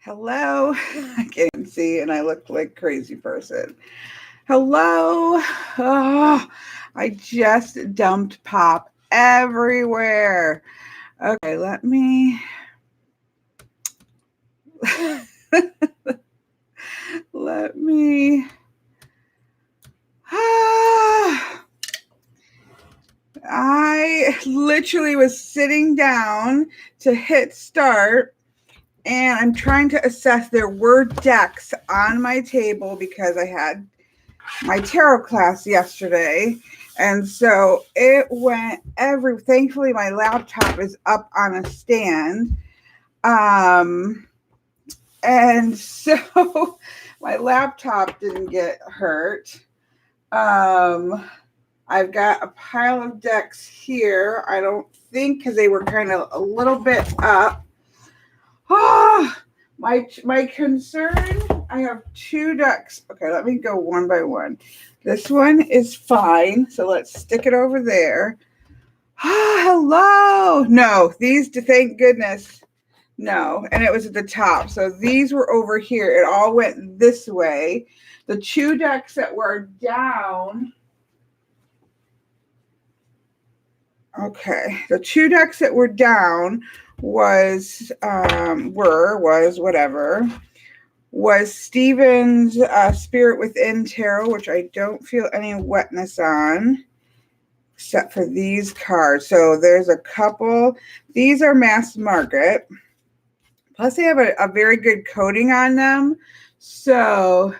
Hello. I can't see and I look like a crazy person. Hello. Oh, I just dumped pop everywhere. Okay, let me I literally was sitting down to hit start, and I'm trying to assess. There were decks on my table because I had my tarot class yesterday, and so it went thankfully my laptop is up on a stand, and so my laptop didn't get hurt. I've got a pile of decks here. I don't think, because they were kind of a little bit up. My concern, I have two decks. Okay, let me go one by one. This one is fine, so let's stick it over there. Hello. No, these, thank goodness. No, and it was at the top. So these were over here. It all went this way. The two decks that were down. Okay, the two decks that were down was Stephen's Spirit Within Tarot, which I don't feel any wetness on, except for these cards. So there's a couple. These are mass market. Plus, they have a very good coating on them. So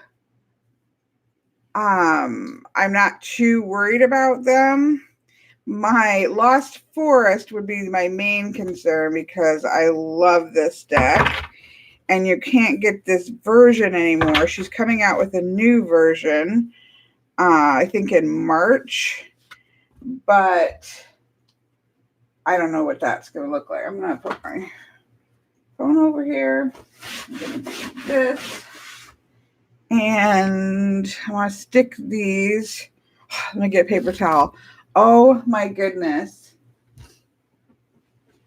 I'm not too worried about them. My Lost Forest would be my main concern because I love this deck, and you can't get this version anymore. She's coming out with a new version, I think in March, but I don't know what that's going to look like. I'm going to put my phone over here. I'm going to do this, and I want to stick these. Let me get a paper towel. Oh my goodness.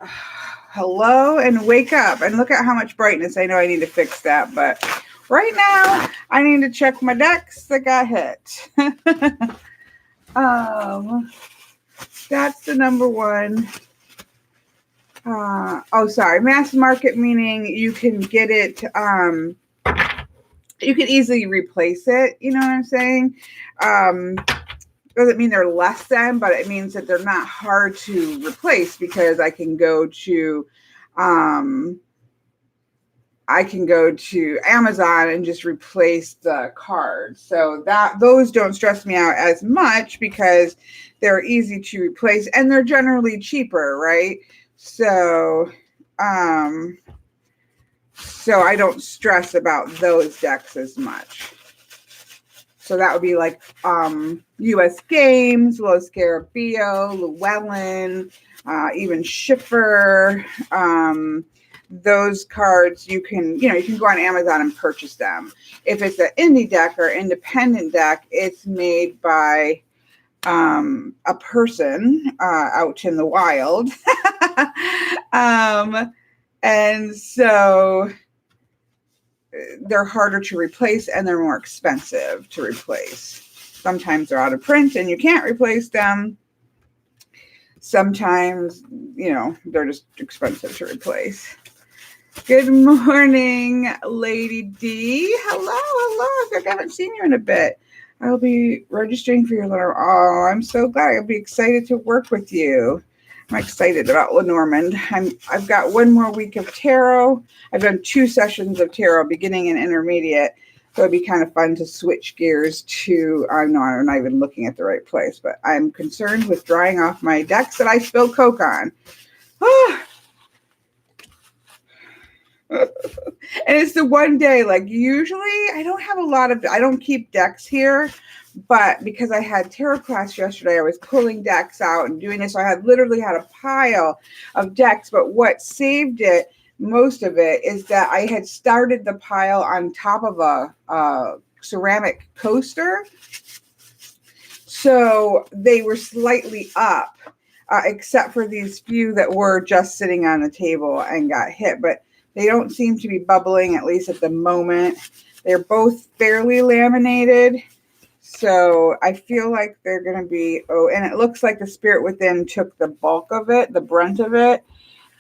Hello, and wake up and look at how much brightness. I know I need to fix that, but right now I need to check my decks that got hit. That's the number one. Sorry. Mass market, meaning you can get it, you can easily replace it. You know what I'm saying? Doesn't mean they're less than, but it means that they're not hard to replace because I can go to Amazon and just replace the cards. So those don't stress me out as much because they're easy to replace and they're generally cheaper, right? So I don't stress about those decks as much. So that would be like U.S. Games, Los Scarabeo, Llewellyn, even Schiffer. Those cards you can go on Amazon and purchase them. If it's an indie deck or independent deck, it's made by a person out in the wild, and so they're harder to replace and they're more expensive to replace. Sometimes they're out of print and you can't replace them. Sometimes, they're just expensive to replace. Good morning, Lady D. Hello. I haven't seen you in a bit. I'll be registering for your Lenormand. Oh, I'm so glad. I'll be excited to work with you. I'm excited about Lenormand. I've got one more week of tarot. I've done 2 sessions of tarot, beginning and intermediate. So it'd be kind of fun to switch gears to, I'm not even looking at the right place, but I'm concerned with drying off my decks that I spilled Coke on. And it's the one day, like usually I don't keep decks here, but because I had tarot class yesterday, I was pulling decks out and doing this. So I literally had a pile of decks, but what saved it, most of it, is that I had started the pile on top of a ceramic coaster. So they were slightly up, except for these few that were just sitting on the table and got hit. But They don't seem to be bubbling, at least at the moment. They're both fairly laminated. So I feel like they're going to be, and it looks like the Spirit Within took the bulk of it, the brunt of it.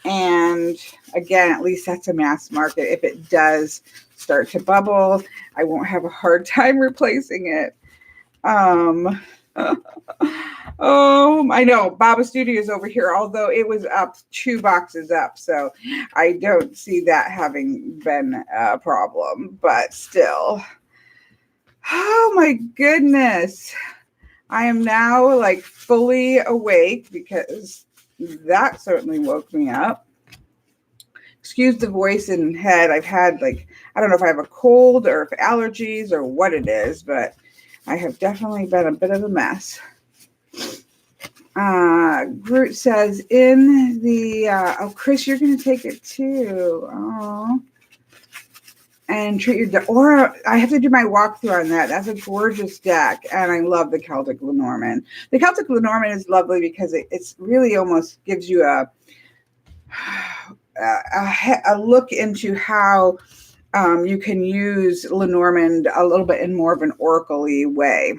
And again, at least that's a mass market. If it does start to bubble, I won't have a hard time replacing it. I know Baba Studio is over here, although it was up 2 boxes up. So I don't see that having been a problem, but still. Oh my goodness. I am now like fully awake because that certainly woke me up. Excuse the voice and head. I've had I don't know if I have a cold or if allergies or what it is, but I have definitely been a bit of a mess. Groot says in the, Chris, you're going to take it too. Oh. And treat your Aura. I have to do my walkthrough on that. That's a gorgeous deck, and I love the Celtic Lenormand. The Celtic Lenormand is lovely because it's really almost gives you a look into how you can use Lenormand a little bit in more of an oracle-y way.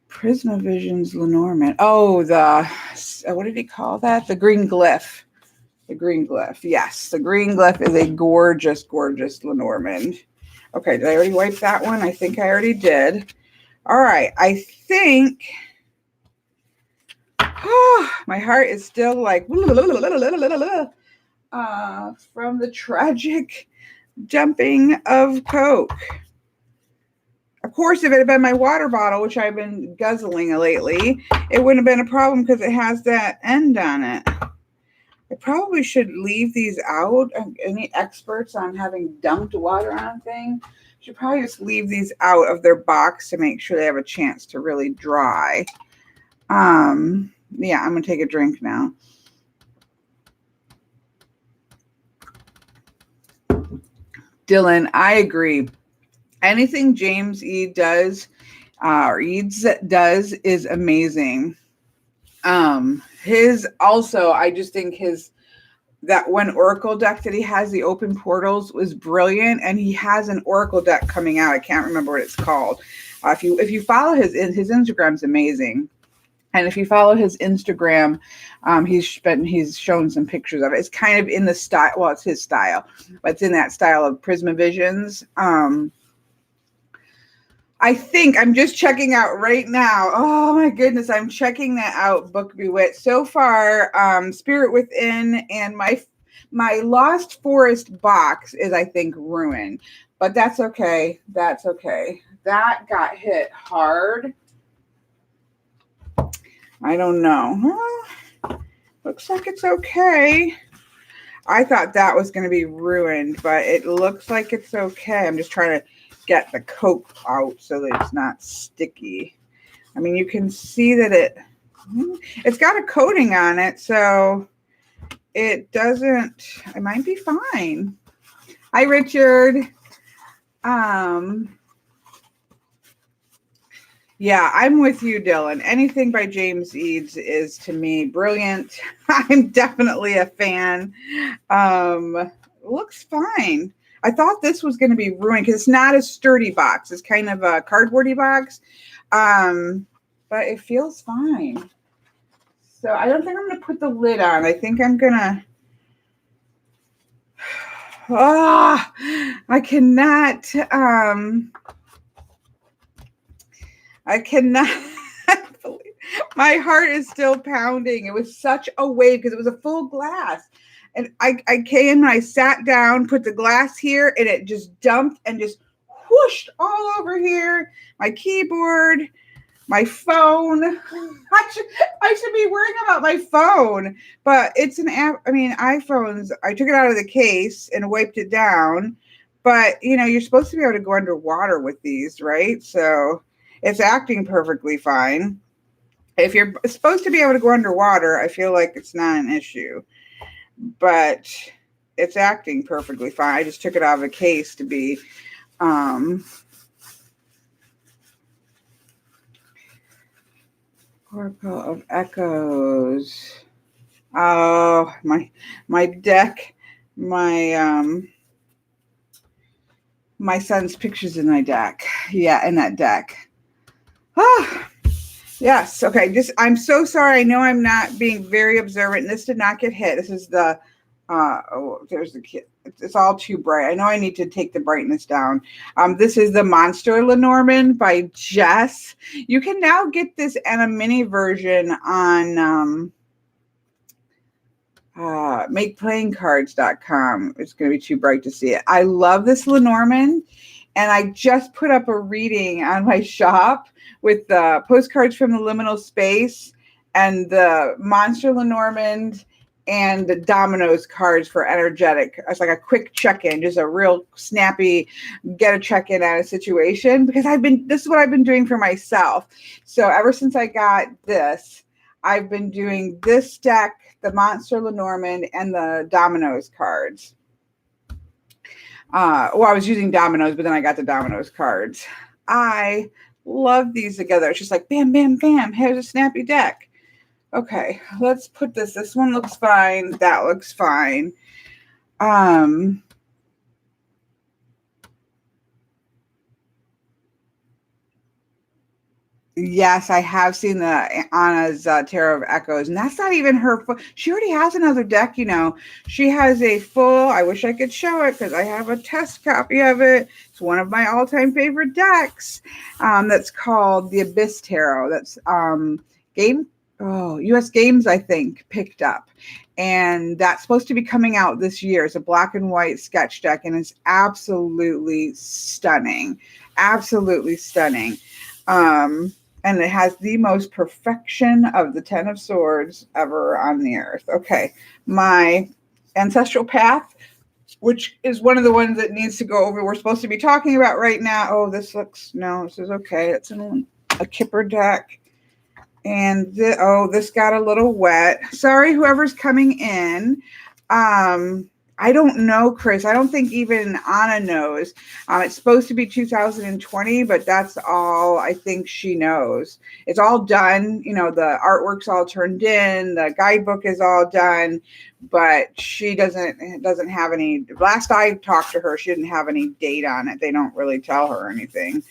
Prisma Visions Lenormand. Oh, what did he call that? The green glyph. The green glyph. Yes, the green glyph is a gorgeous, gorgeous Lenormand. Okay, did I already wipe that one? I think I already did. All right, I think my heart is still like from the tragic dumping of Coke. Of course, if it had been my water bottle, which I've been guzzling lately, it wouldn't have been a problem because it has that end on it. I probably should leave these out. Any experts on having dumped water on things should probably just leave these out of their box to make sure they have a chance to really dry. Yeah, I'm going to take a drink now. Dylan, I agree. Anything James Eads does is amazing. I just think that one Oracle deck that he has, the Open Portals, was brilliant, and he has an Oracle deck coming out. I can't remember what it's called. If you follow his Instagram's amazing, and if you follow his Instagram, he's shown some pictures of it. It's kind of in the style. Well, it's his style, but it's in that style of Prisma Visions. I think I'm just checking out right now. Oh my goodness, I'm checking that out. Book Bewitched. So far, Spirit Within and my Lost Forest box is, I think, ruined. But that's okay. That's okay. That got hit hard. I don't know. Well, looks like it's okay. I thought that was going to be ruined, but it looks like it's okay. I'm just trying to get the Coke out so that it's not sticky. I mean, you can see that it's got a coating on it, so it might be fine. Hi, Richard. Yeah, I'm with you, Dylan. Anything by James Eads is, to me, brilliant. I'm definitely a fan. Looks fine. I thought this was going to be ruined because it's not a sturdy box. It's kind of a cardboardy box, but it feels fine. So I don't think I'm going to put the lid on. I think I'm going to... I cannot... I cannot believe my heart is still pounding. It was such a wave because it was a full glass. And I came and I sat down, put the glass here, and it just dumped and just whooshed all over here. My keyboard, my phone. I should be worrying about my phone. But it's an app. I mean, iPhones, I took it out of the case and wiped it down. But, you're supposed to be able to go underwater with these, right? So it's acting perfectly fine. If you're supposed to be able to go underwater, I feel like it's not an issue. But it's acting perfectly fine. I just took it out of a case to be Oracle of Echoes. Oh, my deck, my my son's pictures in my deck. Yeah, in that deck. Ah, yes. Okay. I'm so sorry. I know I'm not being very observant. This did not get hit. This is the there's the kid. It's all too bright. I know I need to take the brightness down. This is the Monster Lenormand by Jess. You can now get this and a mini version on makeplayingcards.com. It's going to be too bright to see it. I love this Lenormand, and I just put up a reading on my shop with the postcards from the liminal space and the Monster Lenormand and the Dominoes cards for energetic. It's like a quick check-in, just a real snappy get a check-in at a situation, because this is what I've been doing for myself. So ever since I got this, I've been doing this deck, the Monster Lenormand, and the Dominoes cards. I was using Dominoes, but then I got the Dominoes cards. I love these together. It's just like bam, bam, bam. Here's a snappy deck. Okay, let's put this. This one looks fine. That looks fine. Yes, I have seen the Anna's Tarot of Echoes, and that's not even her. She already has another deck, you know. She has a full. I wish I could show it because I have a test copy of it. It's one of my all-time favorite decks. That's called the Abyss Tarot. That's U.S. Games, I think, picked up, and that's supposed to be coming out this year. It's a black and white sketch deck, and it's absolutely stunning. Absolutely stunning. And it has the most perfection of the 10 of Swords ever on the earth. Okay, my ancestral path, which is one of the ones that needs to go over, we're supposed to be talking about right now. Oh, this is okay. It's a Kipper deck. And this got a little wet. Sorry, whoever's coming in. I don't know, Chris. I don't think even Anna knows. It's supposed to be 2020, but that's all I think she knows. It's all done. You know, the artwork's all turned in. The guidebook is all done, but she doesn't have any. Last I talked to her, she didn't have any date on it. They don't really tell her anything.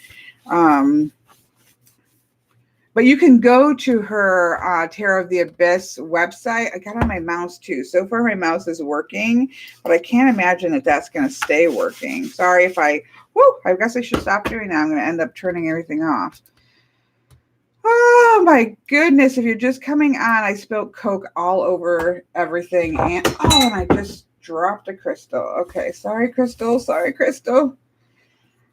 But you can go to her Tarot of the Abyss website. I got on my mouse too. So far my mouse is working, but I can't imagine that that's going to stay working. Sorry if I guess I should stop doing that. I'm going to end up turning everything off. Oh my goodness. If you're just coming on, I spilled Coke all over everything. And I just dropped a crystal. Okay. Sorry, Crystal.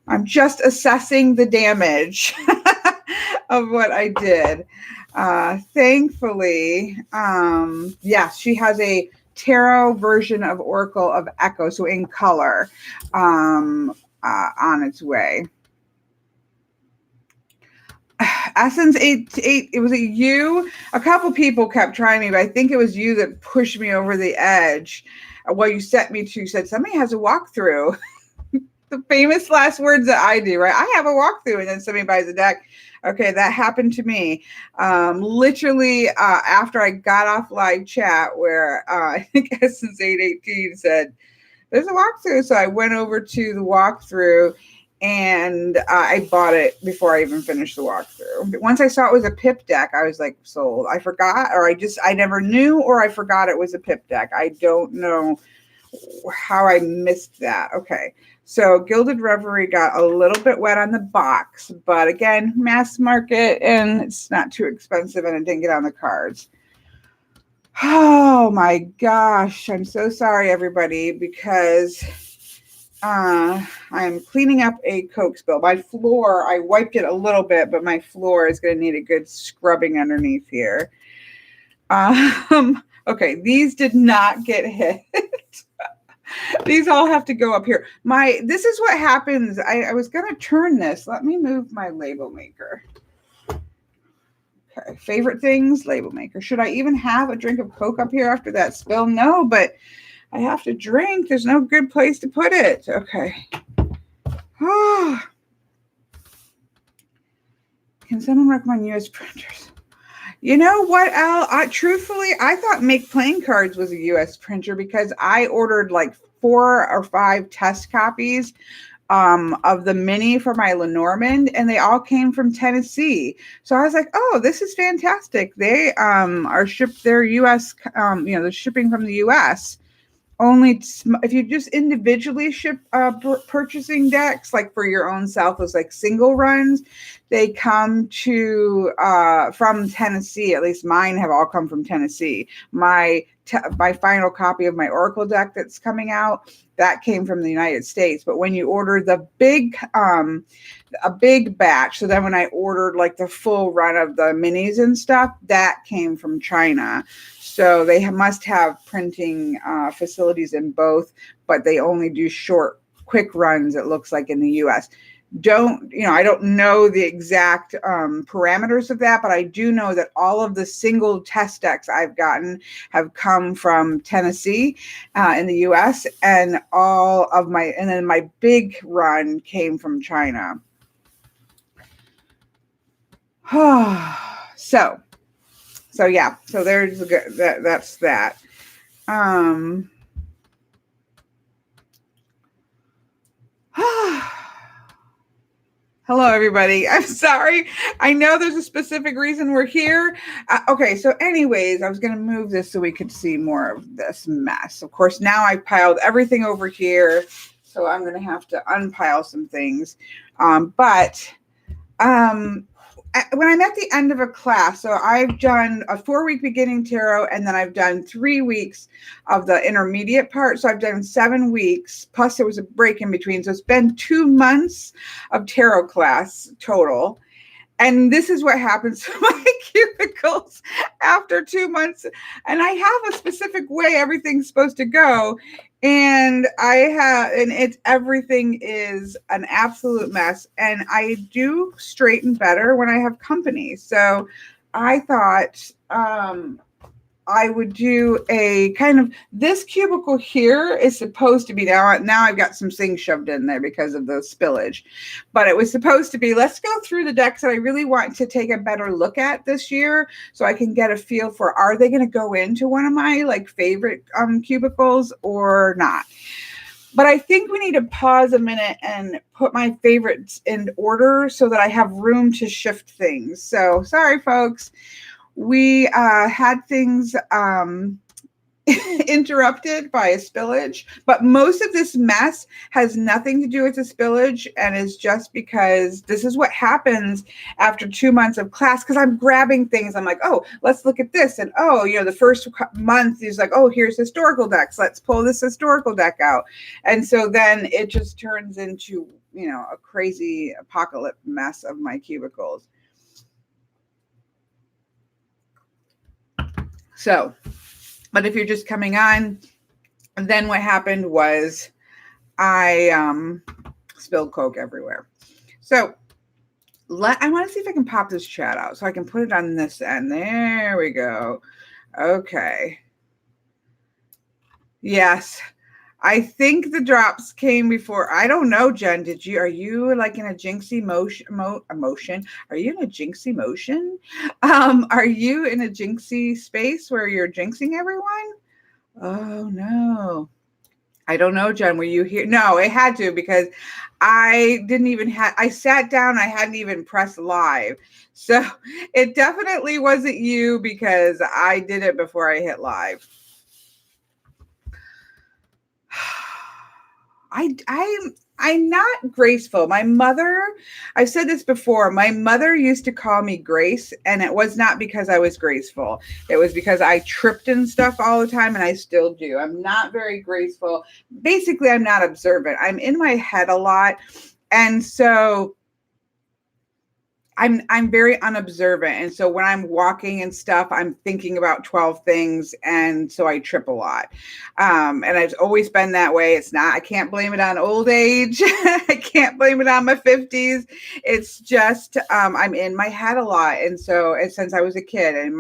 I'm just assessing the damage of what I did. Thankfully, yes, she has a tarot version of Oracle of Echo, so in color, on its way. Essence 8, it was you. A couple people kept trying me, but I think it was you that pushed me over the edge. Well, you set me to, said somebody has a walkthrough. The famous last words that I do, right? I have a walkthrough, and then somebody buys a deck. Okay, that happened to me. Literally after I got off live chat, where I think Essence 818 said, there's a walkthrough. So I went over to the walkthrough, and I bought it before I even finished the walkthrough. But once I saw it was a pip deck, I was like, sold. I forgot, or I never knew, or I forgot it was a pip deck. I don't know how I missed that. Okay. So Gilded Reverie got a little bit wet on the box, but again, mass market, and it's not too expensive, and it didn't get on the cards. Oh my gosh. I'm so sorry, everybody, because I'm cleaning up a Coke spill. My floor, I wiped it a little bit, but my floor is going to need a good scrubbing underneath here. Okay, these did not get hit. These all have to go up here. This is what happens. I was going to turn this. Let me move my label maker. Okay, favorite things, label maker. Should I even have a drink of Coke up here after that spill? No, but I have to drink. There's no good place to put it. Okay. Can someone recommend US printers? You know what, Al? Truthfully, I thought Make Playing Cards was a U.S. printer because I ordered like 4 or 5 test copies of the mini for my Lenormand, and they all came from Tennessee. So I was like, oh, this is fantastic. They are shipped, their U.S., they're shipping from the U.S. Only if you just individually ship purchasing decks, like for your own self, as like single runs, they come to from Tennessee. At least mine have all come from Tennessee. My final copy of my Oracle deck that's coming out, that came from the United States. But when you order the a big batch, so then when I ordered like the full run of the minis and stuff, that came from China. So they must have printing facilities in both, but they only do short, quick runs, it looks like, in the U.S. I don't know the exact parameters of that, but I do know that all of the single test decks I've gotten have come from Tennessee in the U.S. and then my big run came from China. So yeah, so there's that's that. Hello, everybody. I'm sorry. I know there's a specific reason we're here. Okay, so anyways, I was going to move this so we could see more of this mess. Of course, now I piled everything over here, so I'm going to have to unpile some things. When I'm at the end of a class, so I've done a 4-week beginning tarot, and then I've done 3 weeks of the intermediate part. So I've done 7 weeks, plus there was a break in between. So it's been 2 months of tarot class total. And this is what happens to my cubicles after 2 months. And I have a specific way everything's supposed to go. And everything is an absolute mess. And I do straighten better when I have company. So I thought I would do a kind of, this cubicle here is supposed to be, now I've got some things shoved in there because of the spillage, but it was supposed to be, let's go through the decks that I really want to take a better look at this year so I can get a feel for, are they going to go into one of my like favorite cubicles or not? But I think we need to pause a minute and put my favorites in order so that I have room to shift things. So sorry, folks. We had things interrupted by a spillage, but most of this mess has nothing to do with the spillage and is just because this is what happens after 2 months of class, because I'm grabbing things. I'm like, oh, let's look at this. And the first month is like, oh, here's historical decks. Let's pull this historical deck out. And so then it just turns into, a crazy apocalypse mess of my cubicles. So, but if you're just coming on, then what happened was I spilled Coke everywhere. So I want to see if I can pop this chat out so I can put it on this end. There we go. Okay. Yes. I think the drops came before. I don't know, Jen. Are you like in a jinxie emotion? Are you in a jinxie motion? Are you in a jinxie space where you're jinxing everyone? Oh no. I don't know, Jen. Were you here? No, it had to, because I sat down. I hadn't even pressed live. So it definitely wasn't you, because I did it before I hit live. I'm not graceful. My mother, I've said this before, my mother used to call me Grace, and it was not because I was graceful. It was because I tripped and stuff all the time, and I still do. I'm not very graceful. Basically, I'm not observant. I'm in my head a lot. And so I'm very unobservant. And so when I'm walking and stuff, I'm thinking about 12 things. And so I trip a lot. And I've always been that way. I can't blame it on old age. I can't blame it on my 50s. It's just, I'm in my head a lot. And so since I was a kid, and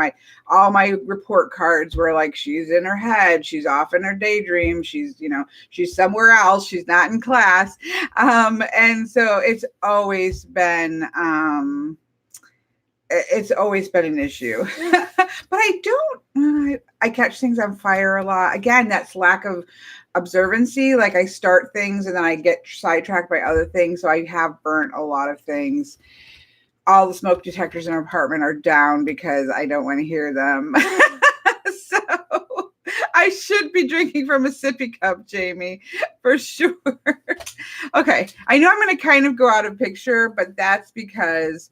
all my report cards were like, she's in her head, she's off in her daydream, she's somewhere else, she's not in class. And so it's always been, it's always been an issue. But I catch things on fire a lot. Again, that's lack of observancy. Like I start things and then I get sidetracked by other things. So I have burnt a lot of things. All the smoke detectors in our apartment are down because I don't want to hear them. So I should be drinking from a sippy cup, Jamie, for sure. Okay. I know I'm going to kind of go out of picture, but that's because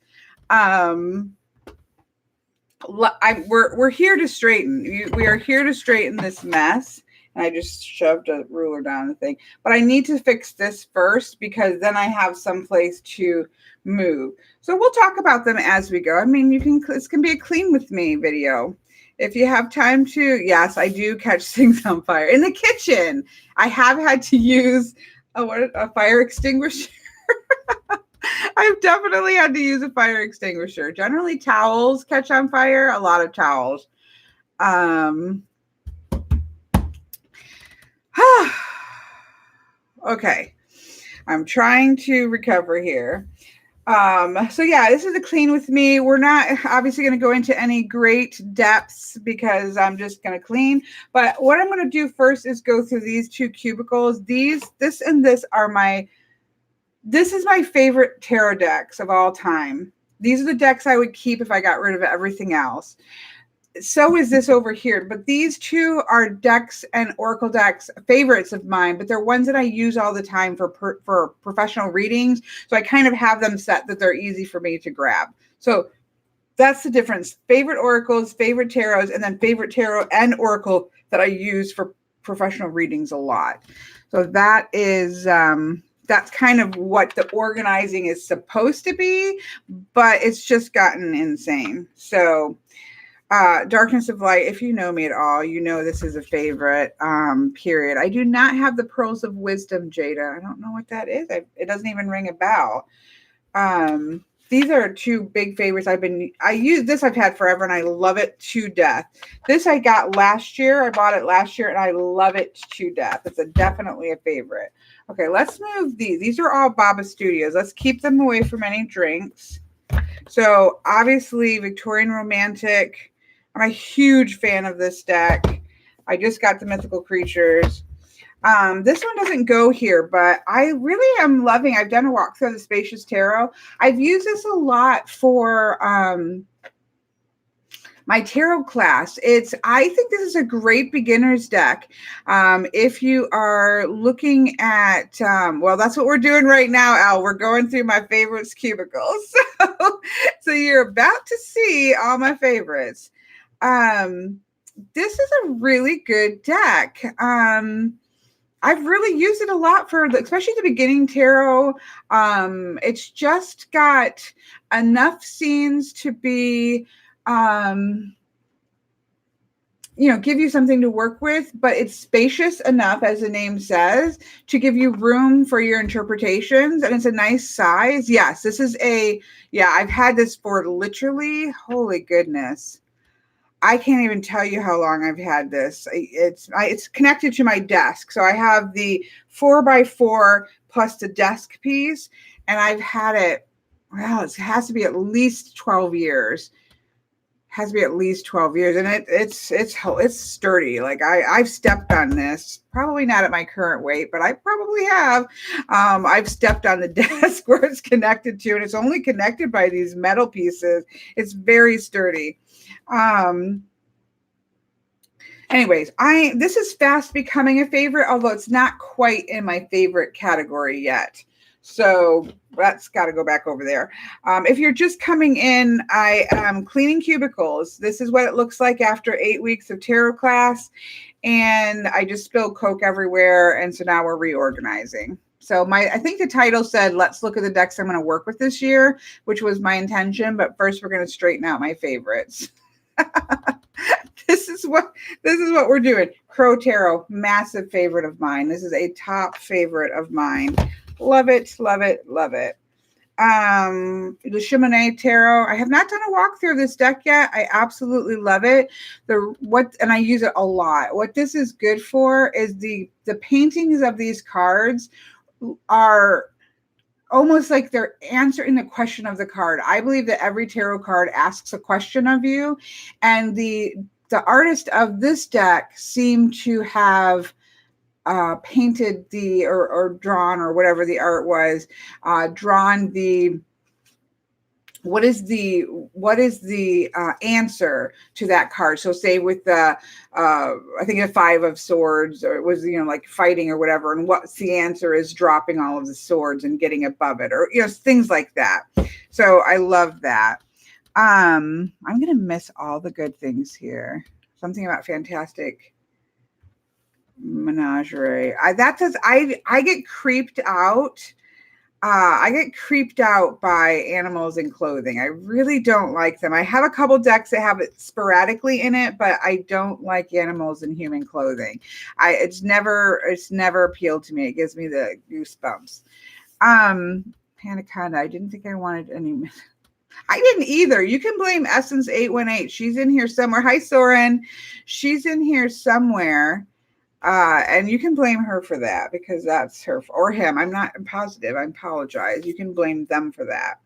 we're here to straighten. We are here to straighten this mess. And I just shoved a ruler down the thing. But I need to fix this first because then I have some place to move. So we'll talk about them as we go. I mean, this can be a clean with me video. If you have time to, yes, I do catch things on fire. In the kitchen, I have had to use a fire extinguisher. I've definitely had to use a fire extinguisher. Generally, towels catch on fire, a lot of towels. Okay, I'm trying to recover here. So yeah, this is a clean with me. We're not obviously going to go into any great depths because I'm just going to clean. But what I'm going to do first is go through these two cubicles. This and this are this is my favorite tarot decks of all time. These are the decks I would keep if I got rid of everything else. So is this over here, but these two are decks and oracle decks favorites of mine, but they're ones that I use all the time for professional readings. So I kind of have them set that they're easy for me to grab. So that's the difference. Favorite oracles, favorite tarots, and then favorite tarot and oracle that I use for professional readings a lot. So that is, that's kind of what the organizing is supposed to be, but it's just gotten insane. So Darkness of Light, if you know me at all, you know this is a favorite, period. I do not have the Pearls of Wisdom, Jada. I don't know what that is. It doesn't even ring a bell. These are two big favorites. I use this, I've had forever, and I love it to death. This I got last year. I bought it last year, and I love it to death. It's definitely a favorite. Okay, let's move these. These are all Baba Studios. Let's keep them away from any drinks. So obviously, Victorian Romantic. I'm a huge fan of this deck. I just got the Mythical Creatures. This one doesn't go here, but I really am loving. I've done a walkthrough of the Spacious Tarot. I've used this a lot for my tarot class. I think this is a great beginner's deck. If you are looking at, well, that's what we're doing right now, Al. We're going through my favorites cubicles. So you're about to see all my favorites. This is a really good deck. I've really used it a lot for especially the beginning tarot. It's just got enough scenes to be, give you something to work with, but it's spacious enough, as the name says, to give you room for your interpretations. And it's a nice size. Yes, this is I've had this for literally, holy goodness. I can't even tell you how long I've had this. It's connected to my desk. So I have the 4x4 plus the desk piece, and I've had it, well, it has to be at least 12 years. Has to be at least 12 years. And it's sturdy. Like I've stepped on this, probably not at my current weight, but I probably have. I've stepped on the desk where it's connected to, and it's only connected by these metal pieces. It's very sturdy. Anyways, this is fast becoming a favorite, although it's not quite in my favorite category yet. So that's got to go back over there. If you're just coming in, I am cleaning cubicles. This is what it looks like after 8 weeks of tarot class. And I just spilled Coke everywhere. And so now we're reorganizing. So I think the title said, let's look at the decks I'm going to work with this year, which was my intention. But first we're going to straighten out my favorites. This is what we're doing. Crow Tarot, massive favorite of mine. This is a top favorite of mine. Love it, love it, love it. The Chamonix Tarot. I have not done a walkthrough of this deck yet. I absolutely love it. And I use it a lot. What this is good for is the paintings of these cards are almost like they're answering the question of the card. I believe that every tarot card asks a question of you, and the artist of this deck seemed to have painted the or drawn, or whatever the art was, drawn the what is the answer to that card. So say with the I think a 5 of swords, or it was, like fighting or whatever, and what's the answer is dropping all of the swords and getting above it, or things like that. So I love that. I'm gonna miss all the good things here. Something about fantastic menagerie. That says I get creeped out. I get creeped out by animals in clothing. I really don't like them. I have a couple decks that have it sporadically in it, but I don't like animals in human clothing. It's never appealed to me. It gives me the goosebumps. Panaconda. I didn't think I wanted any. I didn't either. You can blame Essence 818. She's in here somewhere. Hi, Soren. She's in here somewhere. And you can blame her for that, because that's her or him. I'm not positive. I apologize. You can blame them for that.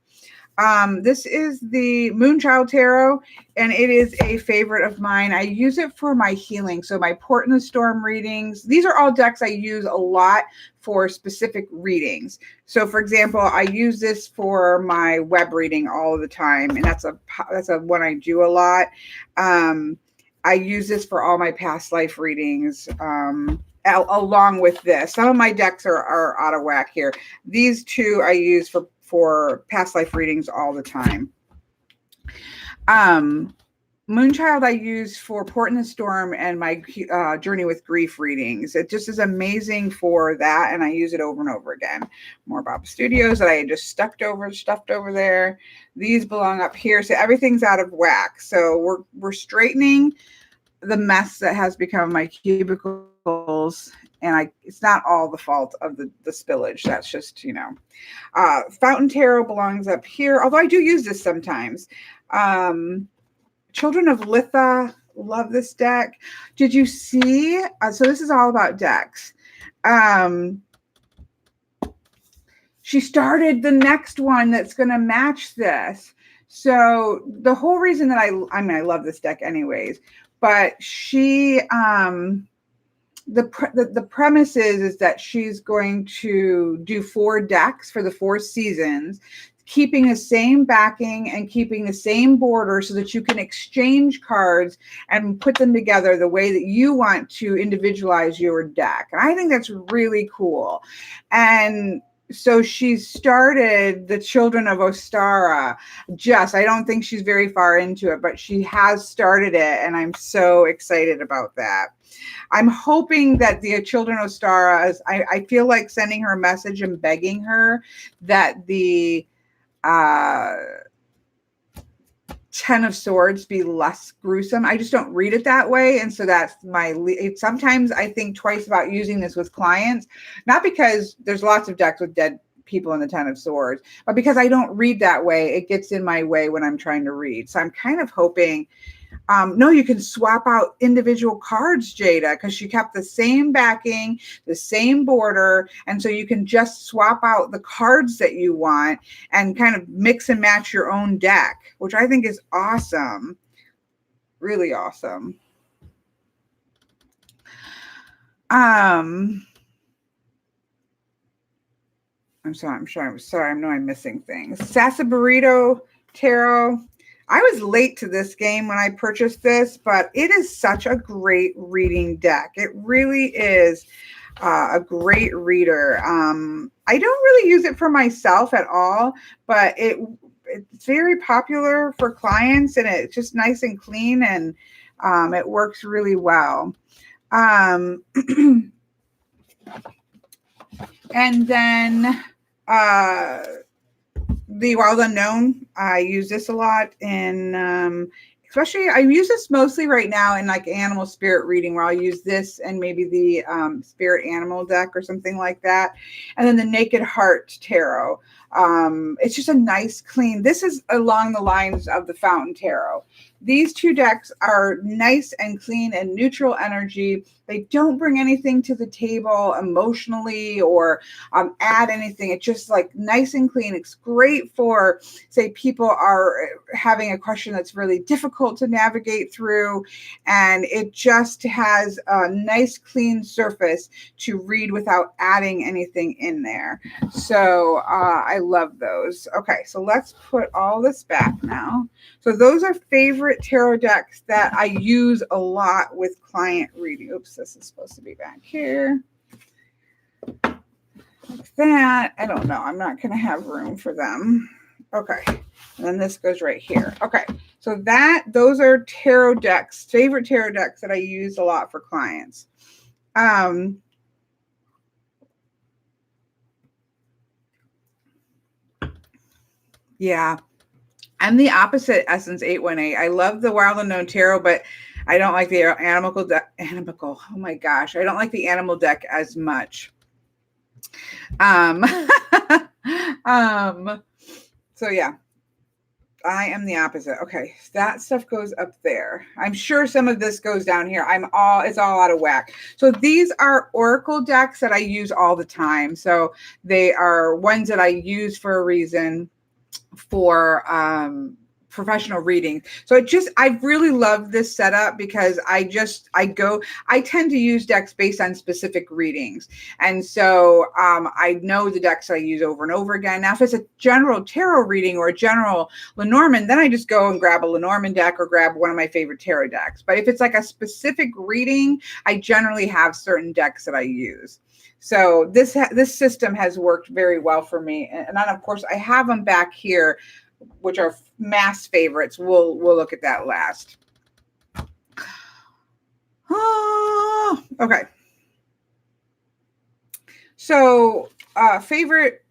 This is the Moonchild Tarot, and it is a favorite of mine. I use it for my healing. So my Port in the Storm readings, these are all decks I use a lot for specific readings. So for example, I use this for my web reading all of the time, and that's a one I do a lot. I use this for all my past life readings, along with this. Some of my decks are out of whack here. These two I use for past life readings all the time. Moonchild I use for Port in the Storm and my Journey with Grief readings. It just is amazing for that, and I use it over and over again. More Bob Studios that I just stuffed over there. These belong up here, so everything's out of whack. So we're straightening the mess that has become my cubicles, and it's not all the fault of the spillage. That's just, Fountain Tarot belongs up here, although I do use this sometimes. Children of Litha, love this deck. Did you see? So this is all about decks. She started the next one that's going to match this. So the whole reason that I love this deck anyways, but she, the premise is that she's going to do 4 decks for the 4 seasons, keeping the same backing and keeping the same border, so that you can exchange cards and put them together the way that you want to individualize your deck. And I think that's really cool. And so she started the Children of Ostara. I don't think she's very far into it, but she has started it, and I'm so excited about that. I'm hoping that the Children of Ostara, I feel like sending her a message and begging her that the 10 of Swords be less gruesome. I just don't read it that way. And so that's sometimes I think twice about using this with clients, not because there's lots of decks with dead people in the 10 of Swords, but because I don't read that way. It gets in my way when I'm trying to read. So I'm kind of hoping, no, you can swap out individual cards, Jada, because she kept the same backing, the same border. And so you can just swap out the cards that you want and kind of mix and match your own deck, which I think is awesome. Really awesome. I'm sorry. I know I'm missing things. Sasa Burrito Tarot. I was late to this game when I purchased this, but it is such a great reading deck. It really is a great reader. I don't really use it for myself at all, but it's very popular for clients, and it's just nice and clean, and it works really well. And then the Wild Unknown, I use this a lot in, especially I use this mostly right now in like animal spirit reading, where I'll use this and maybe the spirit animal deck or something like that. And then the Naked Heart Tarot. It's just a nice, clean. This is along the lines of the Fountain Tarot. These two decks are nice and clean and neutral energy. They don't bring anything to the table emotionally or add anything. It's just like nice and clean. It's great for, say, people are having a question that's really difficult to navigate through, and it just has a nice, clean surface to read without adding anything in there. So I love those. Okay, so let's put all this back now. So those are favorite tarot decks that I use a lot with client reading. Oops, this is supposed to be back here. Like that. I don't know. I'm not going to have room for them. Okay. And then this goes right here. Okay. So those are tarot decks, favorite tarot decks that I use a lot for clients. Yeah. I'm the opposite, Essence 818. I love the Wild Unknown Tarot, but I don't like the animal deck. Oh my gosh. I don't like the animal deck as much. So yeah, I am the opposite. Okay. That stuff goes up there. I'm sure some of this goes down here. It's all out of whack. So these are Oracle decks that I use all the time. So they are ones that I use for a reason, for professional reading. So I really love this setup because I tend to use decks based on specific readings. And so I know the decks I use over and over again. Now, if it's a general tarot reading or a general Lenormand, then I just go and grab a Lenormand deck or grab one of my favorite tarot decks. But if it's like a specific reading, I generally have certain decks that I use. So this system has worked very well for me. And then, of course, I have them back here, which are mass favorites. We'll look at that last. Okay. So favorite,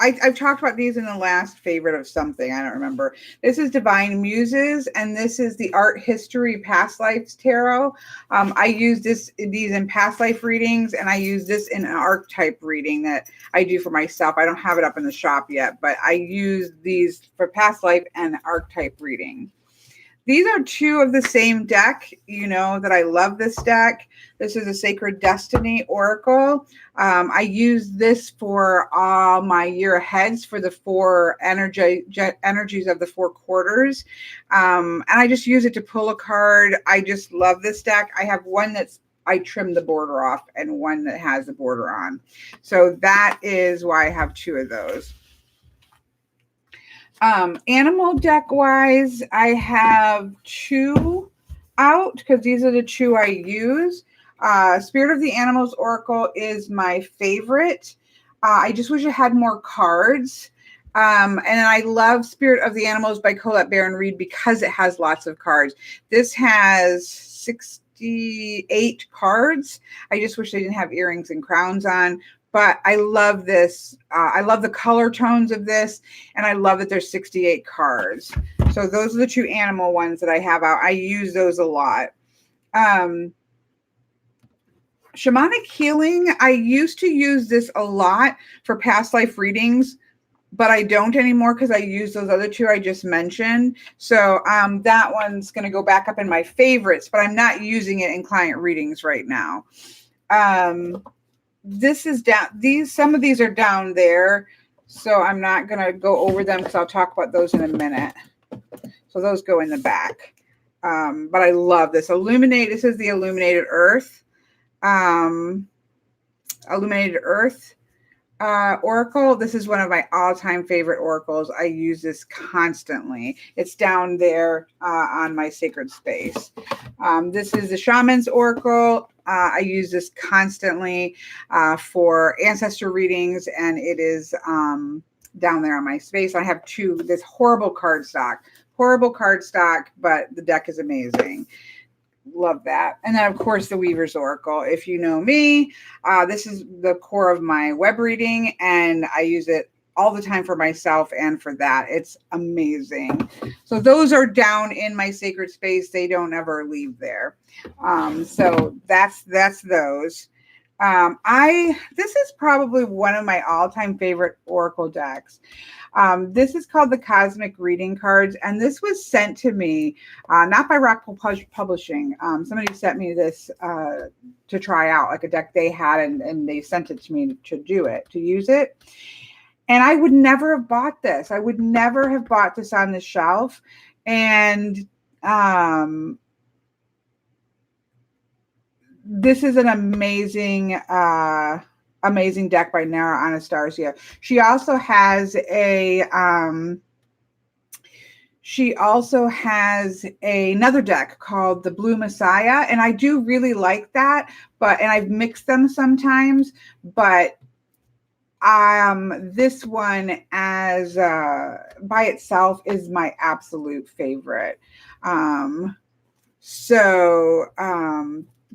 I've talked about these in the last favorite of something. I don't remember. This is Divine Muses, and this is the Art History Past Lives Tarot. I use these in past life readings, and I use this in an archetype reading that I do for myself. I don't have it up in the shop yet, but I use these for past life and archetype reading. These are two of the same deck. You know that I love this deck. This is a Sacred Destiny Oracle. I use this for all my year aheads for the four energies of the four quarters. And I just use it to pull a card. I just love this deck. I have one I trimmed the border off and one that has the border on. So that is why I have two of those. Animal deck wise, I have two out because these are the two I use. Spirit of the Animals Oracle is my favorite. I just wish it had more cards. And I love Spirit of the Animals by Colette Baron Reid because it has lots of cards. This has 68 cards. I just wish they didn't have earrings and crowns on. But I love this. I love the color tones of this, and I love that there's 68 cards. So those are the two animal ones that I have out. I use those a lot. Shamanic Healing, I used to use this a lot for past life readings, but I don't anymore because I use those other two I just mentioned. So that one's going to go back up in my favorites, but I'm not using it in client readings right now. This is down. Some of these are down there, so I'm not going to go over them because I'll talk about those in a minute. So those go in the back. But I love this. This is the Illuminated Earth. Illuminated Earth Oracle. This is one of my all-time favorite oracles. I use this constantly. It's down there on my sacred space. This is the Shaman's Oracle. I use this constantly for ancestor readings, and it is down there on my space. I have this horrible cardstock, but the deck is amazing. Love that. And then, of course, the Weaver's Oracle. If you know me, this is the core of my web reading, and I use it all the time for myself and for that. It's amazing. So those are down in my sacred space. They don't ever leave there. So that's those. This is probably one of my all-time favorite Oracle decks. This is called the Cosmic Reading Cards, and this was sent to me, not by Rockpool Publishing. Somebody sent me this to try out, like a deck they had, and they sent it to me to use it. And I would never have bought this. I would never have bought this on the shelf. And this is an amazing, amazing deck by Nara Anastasia. She also has another deck called the Blue Messiah, and I do really like that. And I've mixed them sometimes, but this one as by itself is my absolute favorite.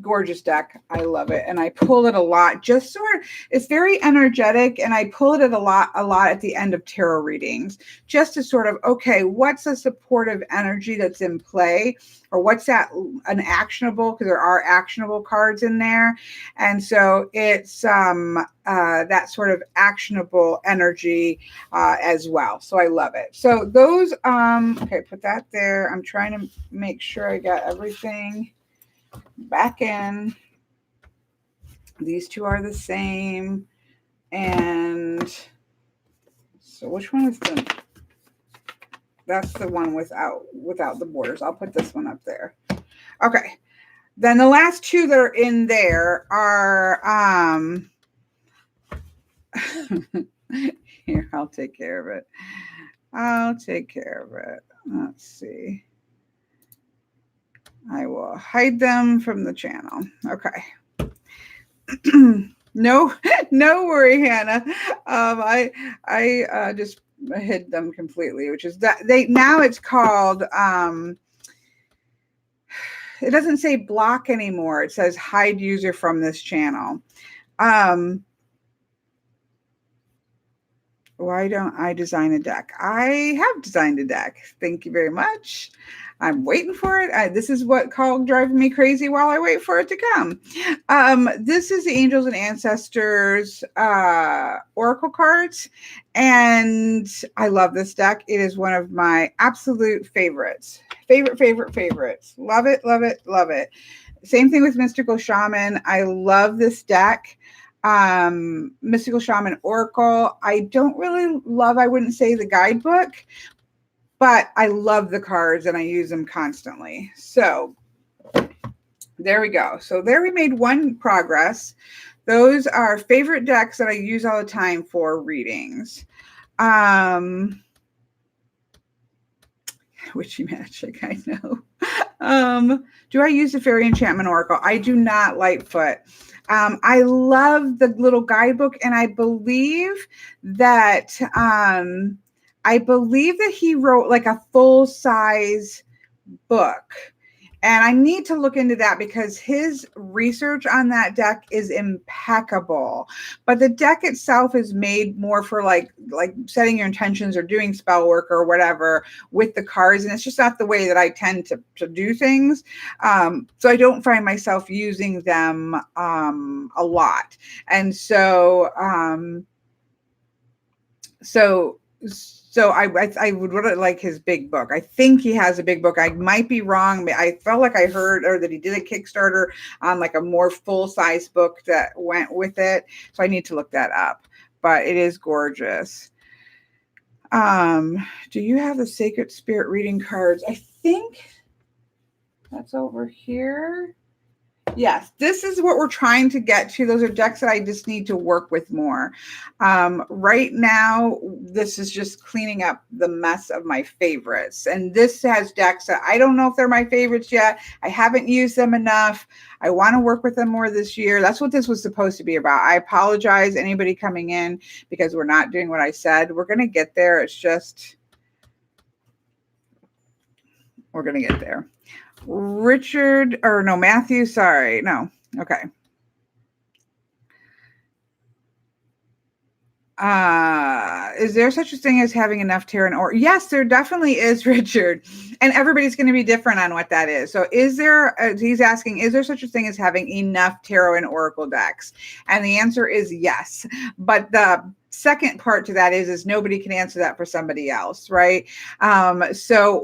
Gorgeous deck. I love it. And I pull it a lot, it's very energetic, and I pull it a lot at the end of tarot readings, just to sort of, okay, what's a supportive energy that's in play, or what's an actionable, because there are actionable cards in there. And so it's that sort of actionable energy as well. So I love it. So those, okay, put that there. I'm trying to make sure I got everything back in. These two are the same. And so which one is that's the one without the borders. I'll put this one up there. Okay. Then the last two that are in there are here, I'll take care of it. Let's see. I will hide them from the channel. Okay. No worry, Hannah. I just hid them completely, which is that now it's called, it doesn't say block anymore. It says hide user from this channel. Why don't I design a deck? I have designed a deck. Thank you very much. I'm waiting for it. This is what called driving me crazy while I wait for it to come. This is the Angels and Ancestors Oracle cards. And I love this deck. It is one of my absolute favorites. Favorites. Love it, love it, love it. Same thing with Mystical Shaman. I love this deck. Mystical Shaman Oracle. I don't really love, I wouldn't say, the guidebook, but I love the cards and I use them constantly. So there we go. So there we made one progress. Those are favorite decks that I use all the time for readings. Witchy Magic, I know. Do I use the Fairy Enchantment Oracle? I do not, Lightfoot. I love the little guidebook, and I believe that he wrote like a full-size book. And I need to look into that because his research on that deck is impeccable. But the deck itself is made more for like setting your intentions or doing spell work or whatever with the cards. And it's just not the way that I tend to do things. So I don't find myself using them a lot. And so I would really like his big book. I think he has a big book. I might be wrong. I felt like I heard or that he did a Kickstarter on like a more full-size book that went with it. So I need to look that up. But it is gorgeous. Do you have the Sacred Spirit reading cards? I think that's over here. Yes, this is what we're trying to get to. Those are decks that I just need to work with more. Right now, this is just cleaning up the mess of my favorites. And this has decks that I don't know if they're my favorites yet. I haven't used them enough. I want to work with them more this year. That's what this was supposed to be about. I apologize, anybody coming in, because we're not doing what I said. We're going to get there. It's just, we're going to get there. Matthew, sorry. No. Okay. Is there such a thing as having enough tarot and oracle? Yes, there definitely is, Richard. And everybody's going to be different on what that is. So is there, he's asking, is there such a thing as having enough tarot and oracle decks? And the answer is yes. But the second part to that is nobody can answer that for somebody else, right? So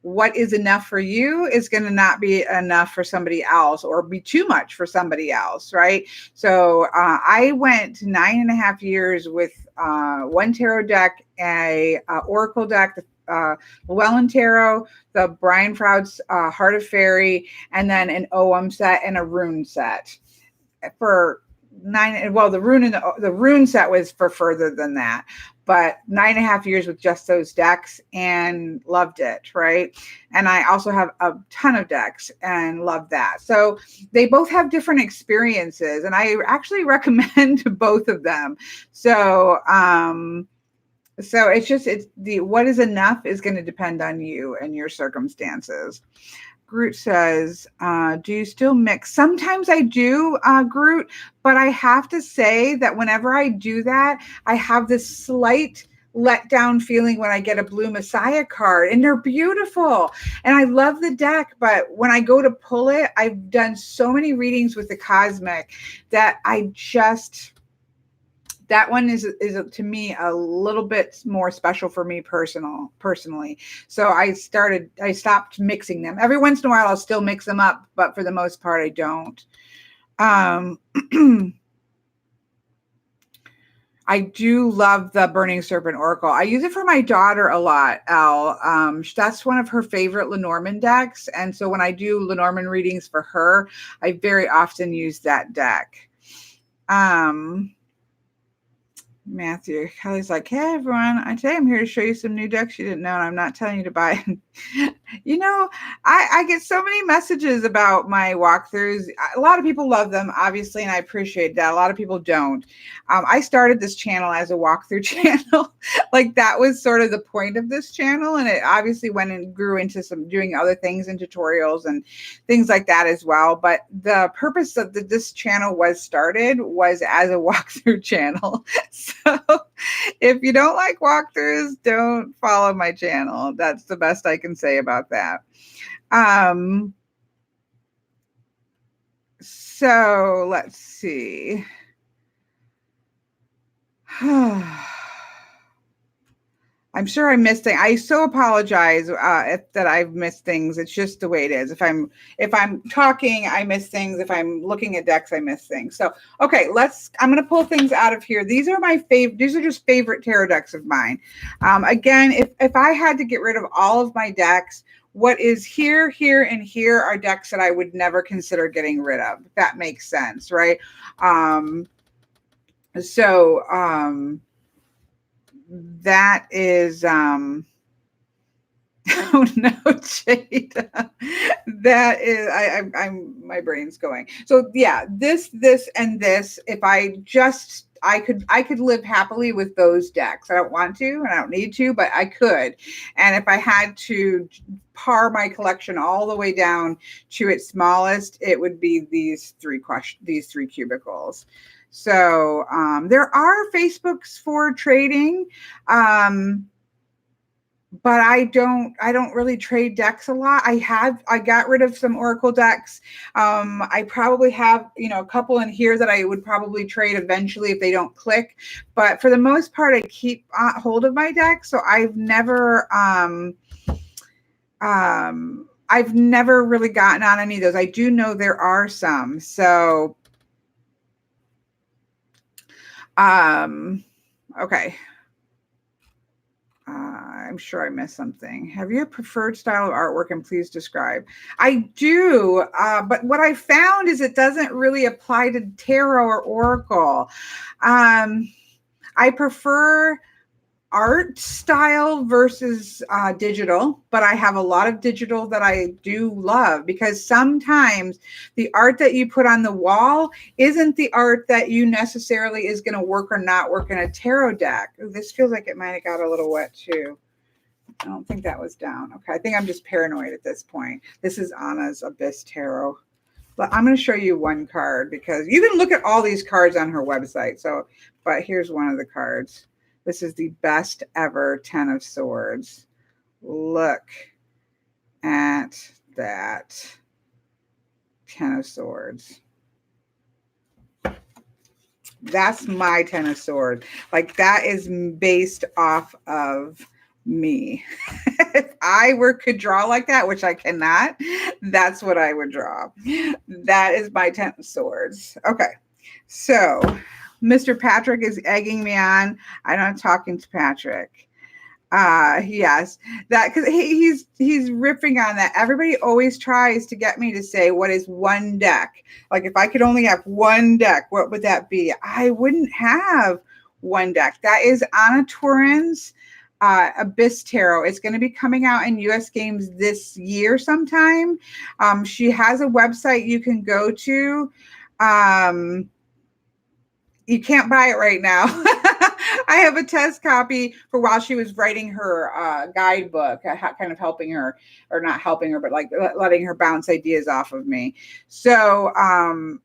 what is enough for you is going to not be enough for somebody else, or be too much for somebody else, right? So I went 9.5 years with one tarot deck, a oracle deck, the Llewellyn Tarot, the Brian Froud's Heart of Fairy, and then an OM set and a rune set for 9. Well, the rune set was for further than that, but 9.5 years with just those decks and loved it, right? And I also have a ton of decks and love that. So they both have different experiences, and I actually recommend both of them. So it's what is enough is going to depend on you and your circumstances. Groot says, do you still mix? Sometimes I do, Groot, but I have to say that whenever I do that, I have this slight letdown feeling when I get a blue Messiah card, and they're beautiful. And I love the deck, but when I go to pull it, I've done so many readings with the Cosmic that that one is to me a little bit more special for me personally. So I stopped mixing them. Every once in a while I'll still mix them up, but for the most part I don't. I do love the Burning Serpent Oracle. I use it for my daughter a lot, Al. That's one of her favorite Lenormand decks. And so when I do Lenormand readings for her, I very often use that deck. Matthew, Kelly's like, hey, everyone, today I'm here to show you some new decks you didn't know, and I'm not telling you to buy. You know, I get so many messages about my walkthroughs. A lot of people love them, obviously, and I appreciate that. A lot of people don't. I started this channel as a walkthrough channel. Like, that was sort of the point of this channel, and it obviously went and grew into some doing other things and tutorials and things like that as well. But the purpose of this channel was as a walkthrough channel. So if you don't like walkthroughs, don't follow my channel. That's the best I can say about that. So let's see. I'm sure I missed things. I so apologize that I've missed things. It's just the way it is. If I'm talking, I miss things. If I'm looking at decks, I miss things. So, okay, I'm going to pull things out of here. These are my favorite. These are just favorite tarot decks of mine. Again, if I had to get rid of all of my decks, what is here, and here are decks that I would never consider getting rid of. If that makes sense, right? That is oh no, Jade. That is I'm my brain's going. So yeah, this and this, if I could live happily with those decks. I don't want to and I don't need to, but I could. And if I had to pare my collection all the way down to its smallest, it would be these three cubicles. So there are Facebooks for trading, but I don't really trade decks a lot. I got rid of some Oracle decks. I probably have a couple in here that I would probably trade eventually if they don't click. But for the most part, I keep hold of my deck. So I've never really gotten on any of those. I do know there are some. So. Okay. I'm sure I missed something. Have you a preferred style of artwork, and please describe? I do, but what I found is it doesn't really apply to tarot or oracle. I prefer art style versus digital, but I have a lot of digital that I do love, because sometimes the art that you put on the wall isn't the art that you necessarily is going to work or not work in a tarot deck. Ooh, this feels like it might have got a little wet too. I don't think that was down. Okay, I think I'm just paranoid at this point. This is Anna's Abyss Tarot. But I'm going to show you one card because you can look at all these cards on her website. So, but here's one of the cards. This is the best ever 10 of Swords. Look at that 10 of Swords. That's my 10 of Swords. Like, that is based off of me. If I could draw like that, which I cannot, that's what I would draw. That is my 10 of Swords. Okay. So Mr. Patrick is egging me on. I'm not talking to Patrick. Yes, that because he's ripping on that. Everybody always tries to get me to say, what is one deck? Like, if I could only have one deck, what would that be? I wouldn't have one deck. That is Anna Turin's Abyss Tarot. It's going to be coming out in US Games this year sometime. She has a website you can go to. You can't buy it right now. I have a test copy for while she was writing her guidebook, kind of helping her, or not helping her, but like letting her bounce ideas off of me. So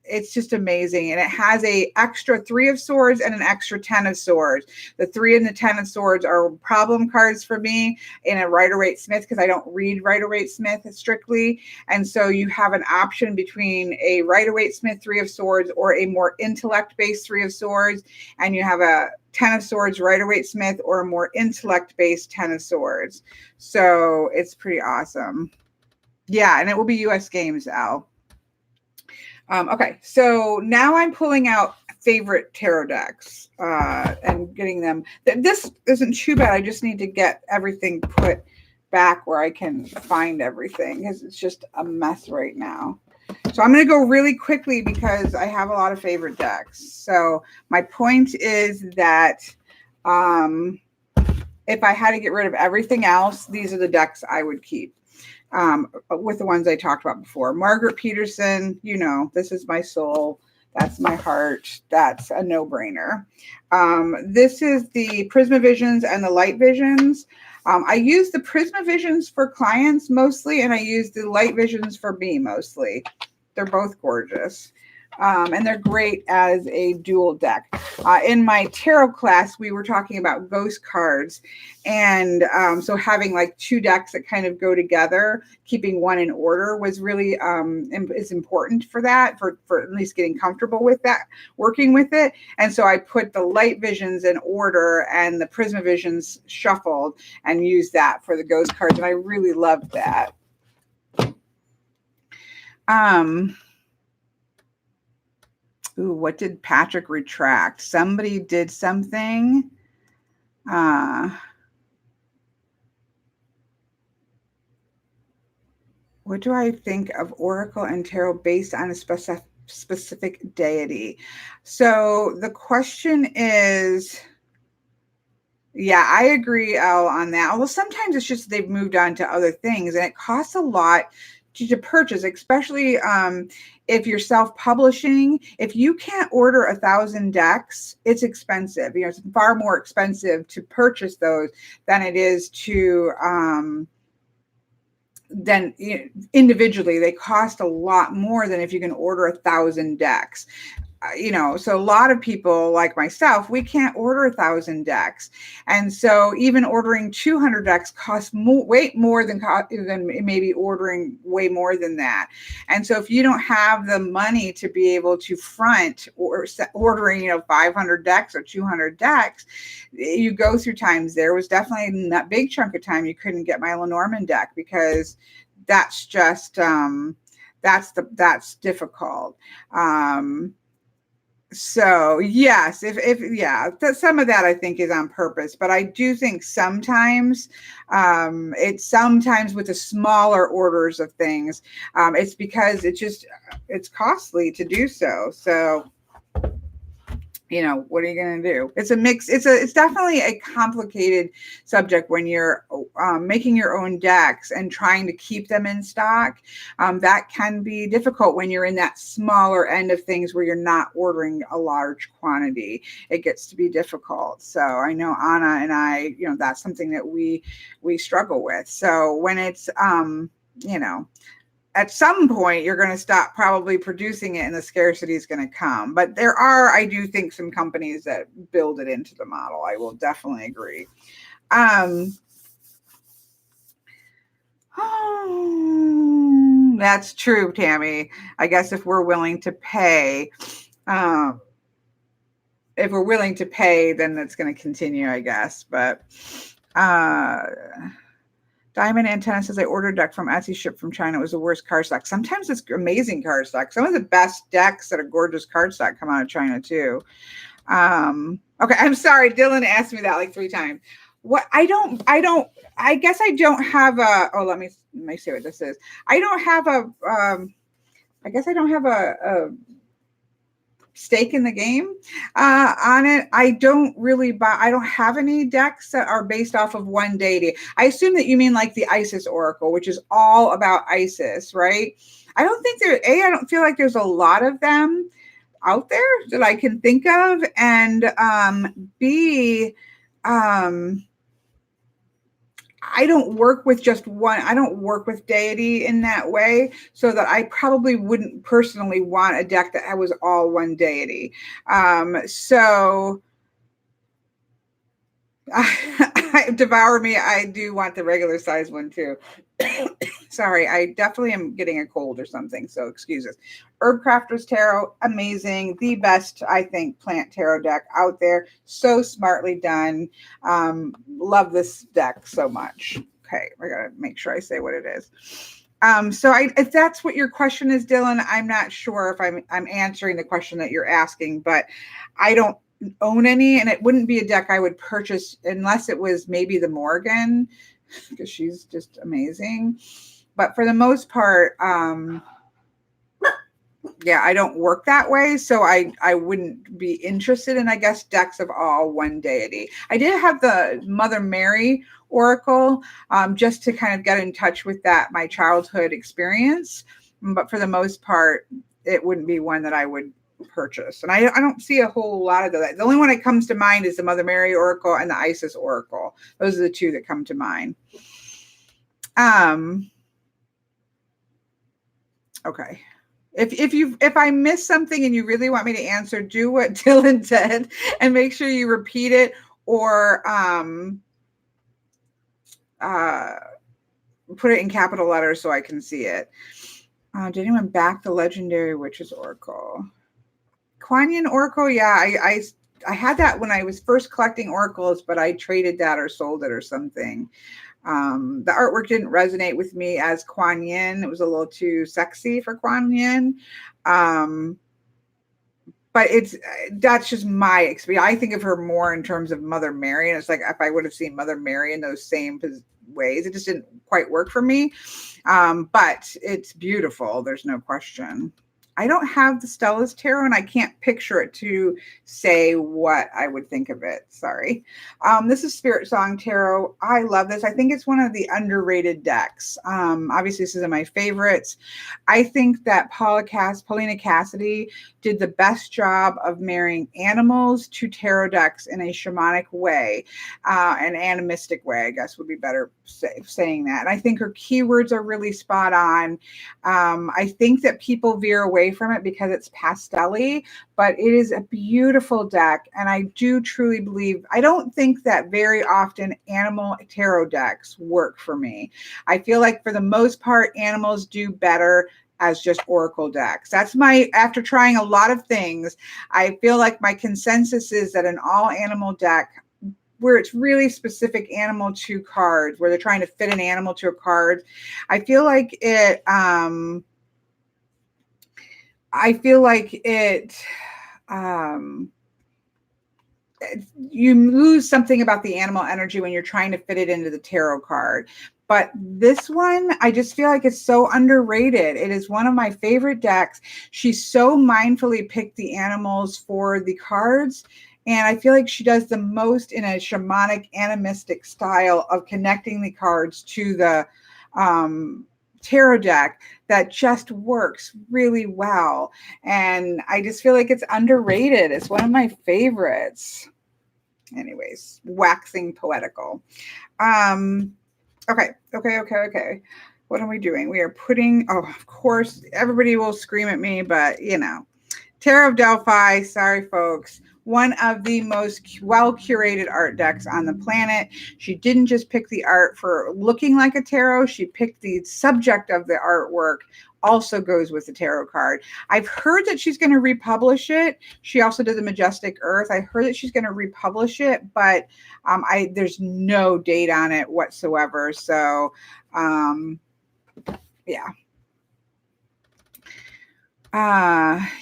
it's just amazing. And it has a extra 3 of Swords and an extra 10 of Swords. The 3 and the 10 of Swords are problem cards for me in a Rider-Waite-Smith because I don't read Rider-Waite-Smith strictly. And so you have an option between a Rider-Waite-Smith 3 of Swords or a more intellect-based 3 of Swords. And you have a 10 of Swords Rider-Waite-Smith or a more intellect-based 10 of Swords. So it's pretty awesome. Yeah, and it will be US Games, Al. Okay, so now I'm pulling out favorite tarot decks and getting them. This isn't too bad. I just need to get everything put back where I can find everything because it's just a mess right now. So I'm going to go really quickly because I have a lot of favorite decks. So my point is that if I had to get rid of everything else, these are the decks I would keep with the ones I talked about before. Margaret Peterson, you know, this is my soul. That's my heart. That's a no-brainer. This is the Prisma Visions and the Light Visions. I use the Prisma Visions for clients mostly, and I use the Light Visions for me mostly. They're both gorgeous. And they're great as a dual deck. In my tarot class, we were talking about ghost cards. And so having like 2 decks that kind of go together, keeping one in order was really is important for that, for at least getting comfortable with that, working with it. And so I put the Light Visions in order and the Prisma Visions shuffled and used that for the ghost cards. And I really loved that. Ooh, what did Patrick retract? Somebody did something. What do I think of Oracle and Tarot based on a specific deity? So the question is, yeah, I agree, Elle, on that. Although sometimes it's just they've moved on to other things and it costs a lot to purchase, especially if you're self-publishing. If you can't order 1,000 decks, it's expensive. You know, it's far more expensive to purchase those than it is to then individually. They cost a lot more than if you can order 1,000 decks. You know, so a lot of people like myself, we can't order 1,000 decks. And so even ordering 200 decks costs way more than maybe ordering way more than that. And so if you don't have the money to be able to front or ordering, 500 decks or 200 decks, you go through times. There was definitely that big chunk of time you couldn't get my Lenormand deck because that's just, that's difficult. So yes, some of that I think is on purpose, but I do think sometimes it's with the smaller orders of things. It's because it's costly to do so. So, what are you going to do? It's a mix. It's definitely a complicated subject when you're making your own decks and trying to keep them in stock. That can be difficult when you're in that smaller end of things where you're not ordering a large quantity. It gets to be difficult. So I know Anna and I, that's something that we struggle with. So when it's, at some point you're going to stop probably producing it and the scarcity is going to come. But there are, I do think, some companies that build it into the model. I will definitely agree. That's true, Tammy. I guess if we're willing to pay, then it's going to continue, I guess. But Diamond Antenna says, I ordered a deck from Etsy, shipped from China. It was the worst cardstock. Sometimes it's amazing cardstock. Some of the best decks that are gorgeous cardstock come out of China too. Okay, I'm sorry. Dylan asked me that like 3 times. What I guess I don't have a, let me see what this is. I don't have a, I guess I don't have a stake in the game on it. I don't have any decks that are based off of one deity. I assume that you mean like the Isis Oracle, which is all about Isis, right? I don't feel like there's a lot of them out there that I can think of, and B, I don't work with just one. I don't work with deity in that way, so that I probably wouldn't personally want a deck that was all one deity. So Devour Me, I do want the regular size one too. Sorry, I definitely am getting a cold or something, so excuse us. Herb Crafter's Tarot, amazing. The best, I think, plant tarot deck out there. So smartly done. Love this deck so much. Okay, I gotta make sure I say what it is. So if that's what your question is, Dylan, I'm not sure if I'm answering the question that you're asking, but I don't own any, and it wouldn't be a deck I would purchase unless it was maybe the Morgan, because she's just amazing. But for the most part, yeah, I don't work that way, so I wouldn't be interested in, I guess, decks of all one deity. I did have the Mother Mary Oracle, just to kind of get in touch with my childhood experience. But for the most part, it wouldn't be one that I would purchase. And I don't see a whole lot of that. The only one that comes to mind is the Mother Mary Oracle and the Isis Oracle. Those are the 2 that come to mind. Okay. If I miss something and you really want me to answer, do what Dylan said and make sure you repeat it, or put it in capital letters so I can see it. Did anyone back the Legendary Witches Oracle? Kuan Yin Oracle, yeah, I had that when I was first collecting oracles, but I traded that or sold it or something. The artwork didn't resonate with me as Kuan Yin. It was a little too sexy for Kuan Yin. But that's just my experience. I think of her more in terms of Mother Mary. And it's like, if I would have seen Mother Mary in those same ways, it just didn't quite work for me. But it's beautiful. There's no question. I don't have the Stella's Tarot, and I can't picture it to say what I would think of it. Sorry. This is Spirit Song Tarot. I love this. I think it's one of the underrated decks. Obviously, this is one of my favorites. I think that Paulina Cassidy did the best job of marrying animals to tarot decks in a shamanic way, an animistic way, I guess would be better saying that. And I think her keywords are really spot on. I think that people veer away from it because it's pastel-y, but it is a beautiful deck. And I do truly believe, I don't think that very often animal tarot decks work for me. I feel like for the most part, animals do better as just oracle decks. That's after trying a lot of things, I feel like my consensus is that an all animal deck where it's really specific animal to cards, where they're trying to fit an animal to a card, I feel like you lose something about the animal energy when you're trying to fit it into the tarot card. But this one, I just feel like it's so underrated. It is one of my favorite decks. She so mindfully picked the animals for the cards. And I feel like she does the most in a shamanic, animistic style of connecting the cards to the tarot deck that just works really well. And I just feel like it's underrated. It's one of my favorites. Anyways, waxing poetical. Okay. What are we doing? We are putting, oh, of course, everybody will scream at me, but you know, Tarot of Delphi, sorry folks, one of the most well-curated art decks on the planet. She didn't just pick the art for looking like a tarot, she picked the subject of the artwork also goes with the tarot card. I've heard that she's going to republish it. She also did the Majestic Earth. I heard that she's going to republish it, but there's no date on it whatsoever. So yeah.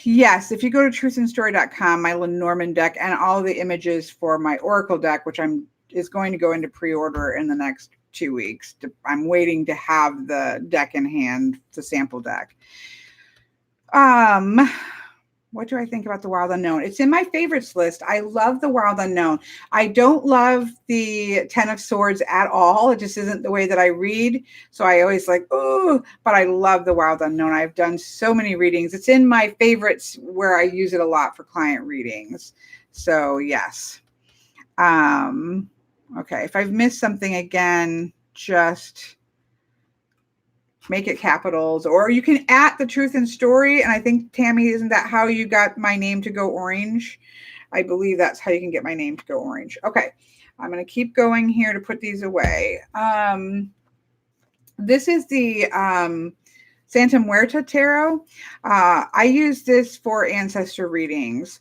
Yes, if you go to truthandstory.com, my Lenormand deck and all the images for my Oracle deck, which is going to go into pre-order in the next 2 weeks. I'm waiting to have the deck in hand, the sample deck. What do I think about the Wild Unknown? It's in my favorites list. I love the Wild Unknown. I don't love the Ten of Swords at all. It just isn't the way that I read. So I always like, oh, but I love the Wild Unknown. I've done so many readings. It's in my favorites where I use it a lot for client readings. So yes. Okay, if I've missed something again, just make it capitals, or you can at the Truth and Story. And I think, Tammy, isn't that how you got my name to go orange? I believe that's how you can get my name to go orange. Okay, I'm going to keep going here to put these away. This is the Santa Muerta Tarot. I use this for ancestor readings.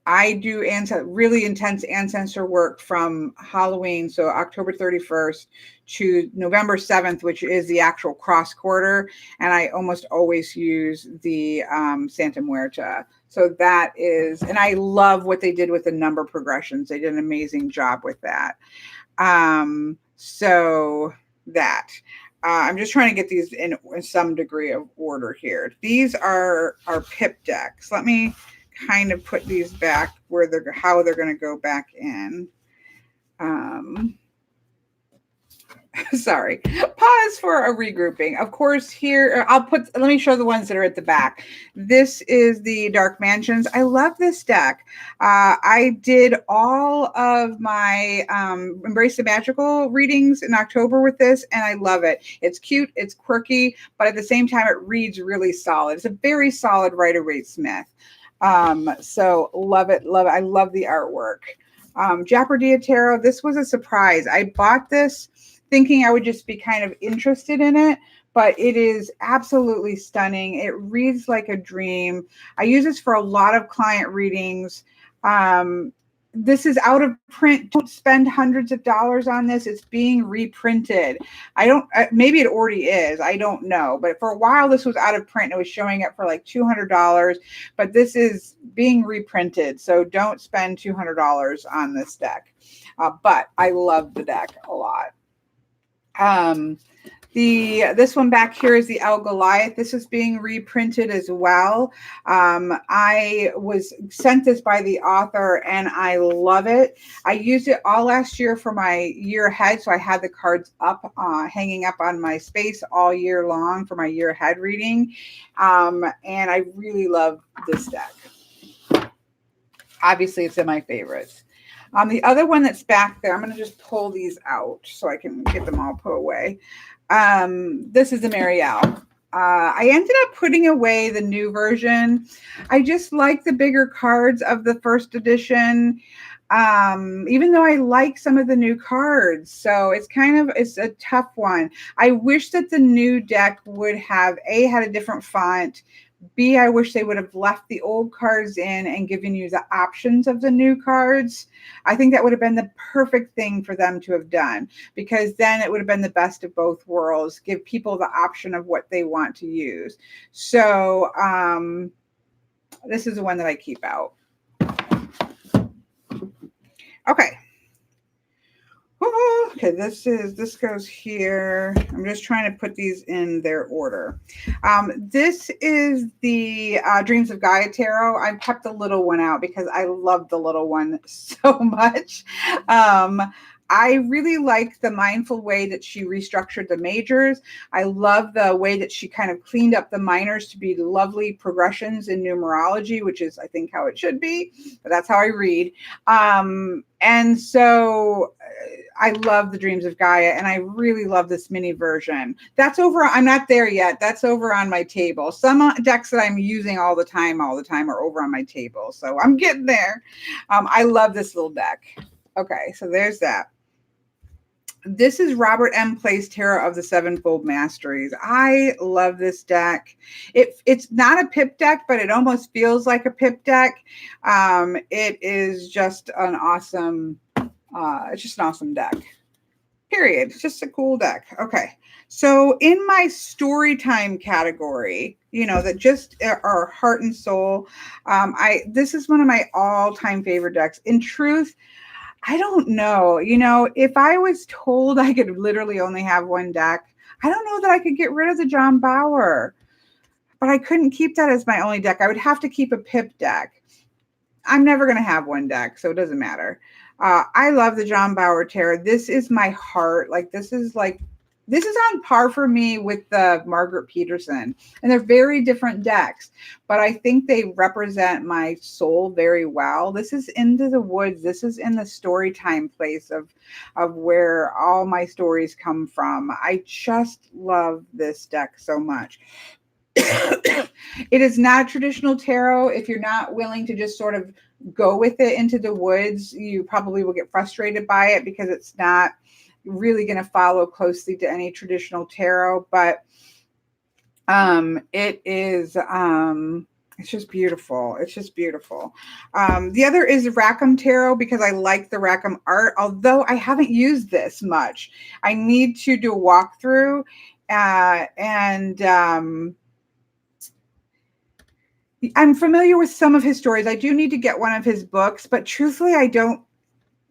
I do really intense ancestor work from Halloween, so October 31st to November 7th, which is the actual cross quarter. And I almost always use the Santa Muerta. So that is, and I love what they did with the number progressions. They did an amazing job with that. So that. I'm just trying to get these in some degree of order here. These are our pip decks. Let me kind of put these back where how they're going to go back in. Sorry, pause for a regrouping. Of course, here let me show the ones that are at the back. This is the Dark Mansions. I love this deck. I did all of my Embrace the Magical readings in October with this, and I love it. It's cute, it's quirky, but at the same time, it reads really solid. It's a very solid Rider-Waite Smith. So love it, love it. I love the artwork. Japardia Tarot, this was a surprise. I bought this thinking I would just be kind of interested in it, but it is absolutely stunning. It reads like a dream. I use this for a lot of client readings. This is out of print. Don't spend hundreds of dollars on this. It's being reprinted. Maybe it already is. I don't know. But for a while, this was out of print. It was showing up for like $200, but this is being reprinted. So don't spend $200 on this deck. But I love the deck a lot. This one back here is the El Goliath. This is being reprinted as well. I was sent this by the author and I love it. I used it all last year for my year ahead. So I had the cards up, hanging up on my space all year long for my year ahead reading. And I really love this deck. Obviously, it's in my favorites. The other one that's back there, I'm going to just pull these out so I can get them all put away. This is the Marielle. I ended up putting away the new version. I just like the bigger cards of the first edition, even though I like some of the new cards. So it's a tough one. I wish that the new deck would have had a different font. B, I wish they would have left the old cards in and given you the options of the new cards. I think that would have been the perfect thing for them to have done, because then it would have been the best of both worlds, give people the option of what they want to use. So this is the one that I keep out. Okay. Okay, this goes here. I'm just trying to put these in their order. This is the Dreams of Gaia Tarot. I kept the little one out because I love the little one so much. I really like the mindful way that she restructured the majors. I love the way that she kind of cleaned up the minors to be lovely progressions in numerology, which is, I think, how it should be. But that's how I read. And so I love the Dreams of Gaia, and I really love this mini version. That's over. I'm not there yet. That's over on my table. Some decks that I'm using all the time are over on my table. So I'm getting there. I love this little deck. Okay, so there's that. This is Robert M. Play's Tarot of the Sevenfold Masteries. I love this deck. It's not a pip deck, but it almost feels like a pip deck. It is just an awesome, it's just an awesome deck. Period. It's just a cool deck. Okay. So in my story time category, that just are heart and soul, this is one of my all-time favorite decks. In truth, I don't know. If I was told I could literally only have one deck, I don't know that I could get rid of the John Bauer, but I couldn't keep that as my only deck. I would have to keep a pip deck. I'm never going to have one deck, so it doesn't matter. I love the John Bauer Tarot. This is my heart. This is on par for me with the Margaret Peterson, and they're very different decks, but I think they represent my soul very well. This is Into the Woods. This is in the story time place of where all my stories come from. I just love this deck so much. It is not traditional tarot. If you're not willing to just sort of go with it into the woods, you probably will get frustrated by it because it's not really going to follow closely to any traditional tarot, but it is it's just beautiful. It's just beautiful. The other is Rackham Tarot because I like the Rackham art, although I haven't used this much. I need to do a walkthrough, and I'm familiar with some of his stories. I do need to get one of his books, but truthfully,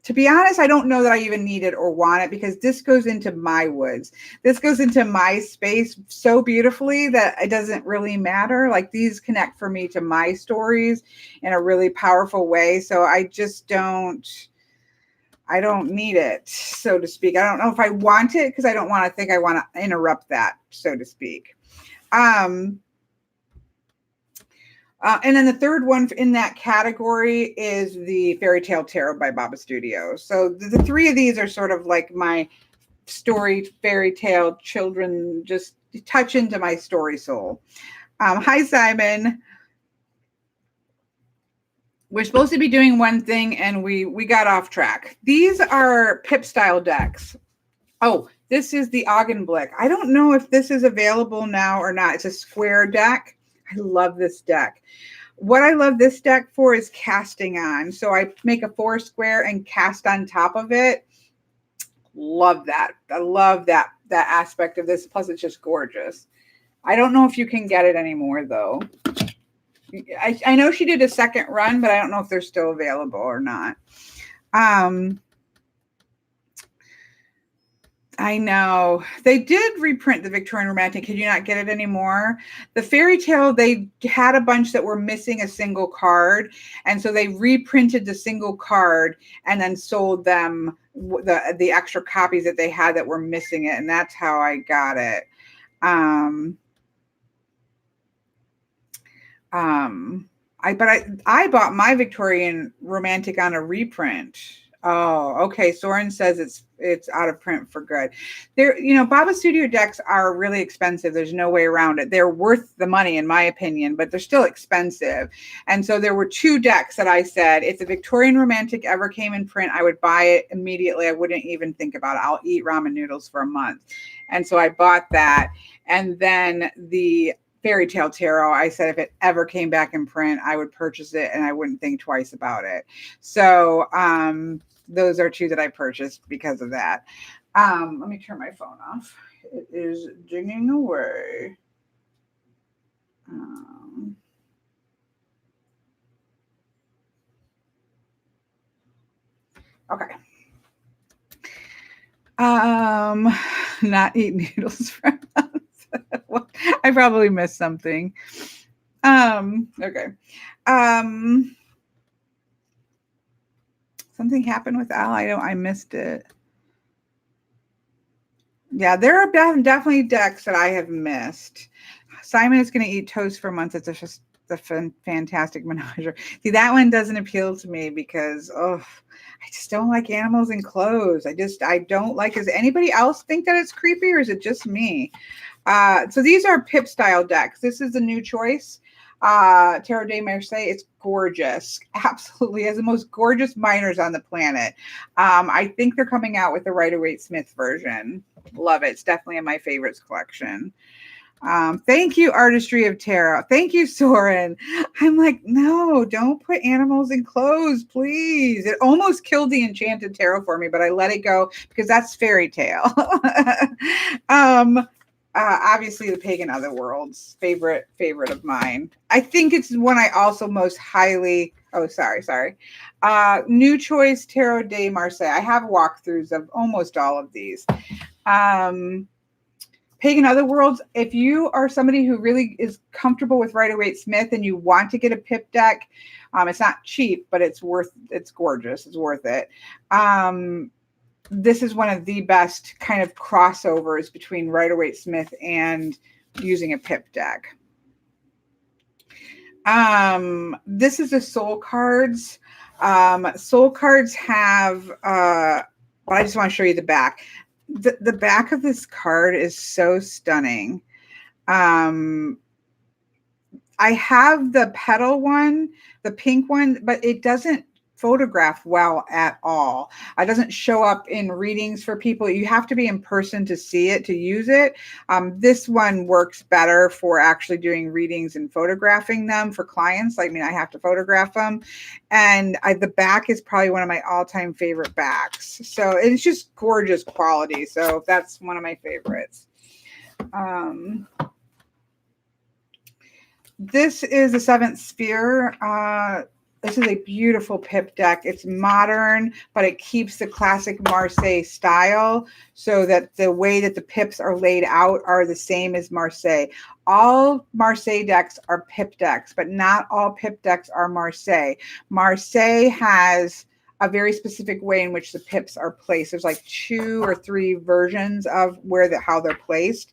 to be honest, I don't know that I even need it or want it because this goes into my woods. This goes into my space so beautifully that it doesn't really matter. These connect for me to my stories in a really powerful way. So I don't need it, so to speak. I don't know if I want it because I don't want to think I want to interrupt that, so to speak. And then the third one in that category is the Fairy Tale Tarot by Baba Studio. So the three of these are sort of like my story, fairy tale, children, just touch into my story soul. Hi, Simon. We're supposed to be doing one thing and we got off track. These are pip style decks. Oh, this is the Augenblick. I don't know if this is available now or not. It's a square deck. I love this deck. What I love this deck for is casting on. So I make a 4 square and cast on top of it. Love that. I love that aspect of this. Plus, it's just gorgeous. I don't know if you can get it anymore, though. I know she did a second run, but I don't know if they're still available or not. I know. They did reprint the Victorian Romantic. Could you not get it anymore? The Fairy Tale, they had a bunch that were missing a single card. And so they reprinted the single card and then sold them the extra copies that they had that were missing it. And that's how I got it. I bought my Victorian Romantic on a reprint. Oh, okay. Soren says it's out of print for good. Baba Studio decks are really expensive. There's no way around it. They're worth the money, in my opinion, but they're still expensive. And so there were 2 decks that I said, if the Victorian Romantic ever came in print, I would buy it immediately. I wouldn't even think about it. I'll eat ramen noodles for a month. And so I bought that. And then the Fairy Tale Tarot, I said if it ever came back in print, I would purchase it and I wouldn't think twice about it. So those are 2 that I purchased because of that. Let me turn my phone off. It is dinging away. Okay. Not eat noodles for a month. I probably missed something. Okay. Something happened with Al. I missed it. Yeah, there are definitely decks that I have missed. Simon is going to eat toast for months. It's just the fantastic menagerie. See, that one doesn't appeal to me because, I just don't like animals in clothes. I don't like. Does anybody else think that it's creepy, or is it just me? So these are Pip style decks. This is a new choice. Tarot de Marseille. It's gorgeous. Absolutely. It has the most gorgeous minors on the planet. I think they're coming out with the Rider-Waite-Smith version. Love it. It's definitely in my favorites collection. Thank you, Artistry of Tarot. Thank you, Soren. I'm like, no, don't put animals in clothes, please. It almost killed the Enchanted Tarot for me, but I let it go because that's fairy tale. Obviously, the Pagan Otherworlds, favorite of mine. I think it's one I also most highly. Oh, sorry. New Choice Tarot de Marseille. I have walkthroughs of almost all of these. Pagan Otherworlds, if you are somebody who really is comfortable with Rider-Waite-Smith and you want to get a Pip deck, it's not cheap, but it's gorgeous. It's worth it. This is one of the best kind of crossovers between Rider-Waite-Smith and using a Pip deck. This is the Soul Cards. Soul Cards have, I just want to show you the back. The back of this card is so stunning. I have the petal one, the pink one, but it doesn't photograph well at all. It doesn't show up in readings for people. You have to be in person to see it, to use it. This one works better for actually doing readings and photographing them for clients. I mean, I have to photograph them. And the back is probably one of my all-time favorite backs. So it's just gorgeous quality. So that's one of my favorites. This is the Seventh Sphere. This is a beautiful Pip deck. It's modern, but it keeps the classic Marseille style so that the way that the pips are laid out are the same as Marseille. All Marseille decks are Pip decks, but not all Pip decks are Marseille. Marseille has a very specific way in which the pips are placed. There's like 2 or 3 versions of how they're placed.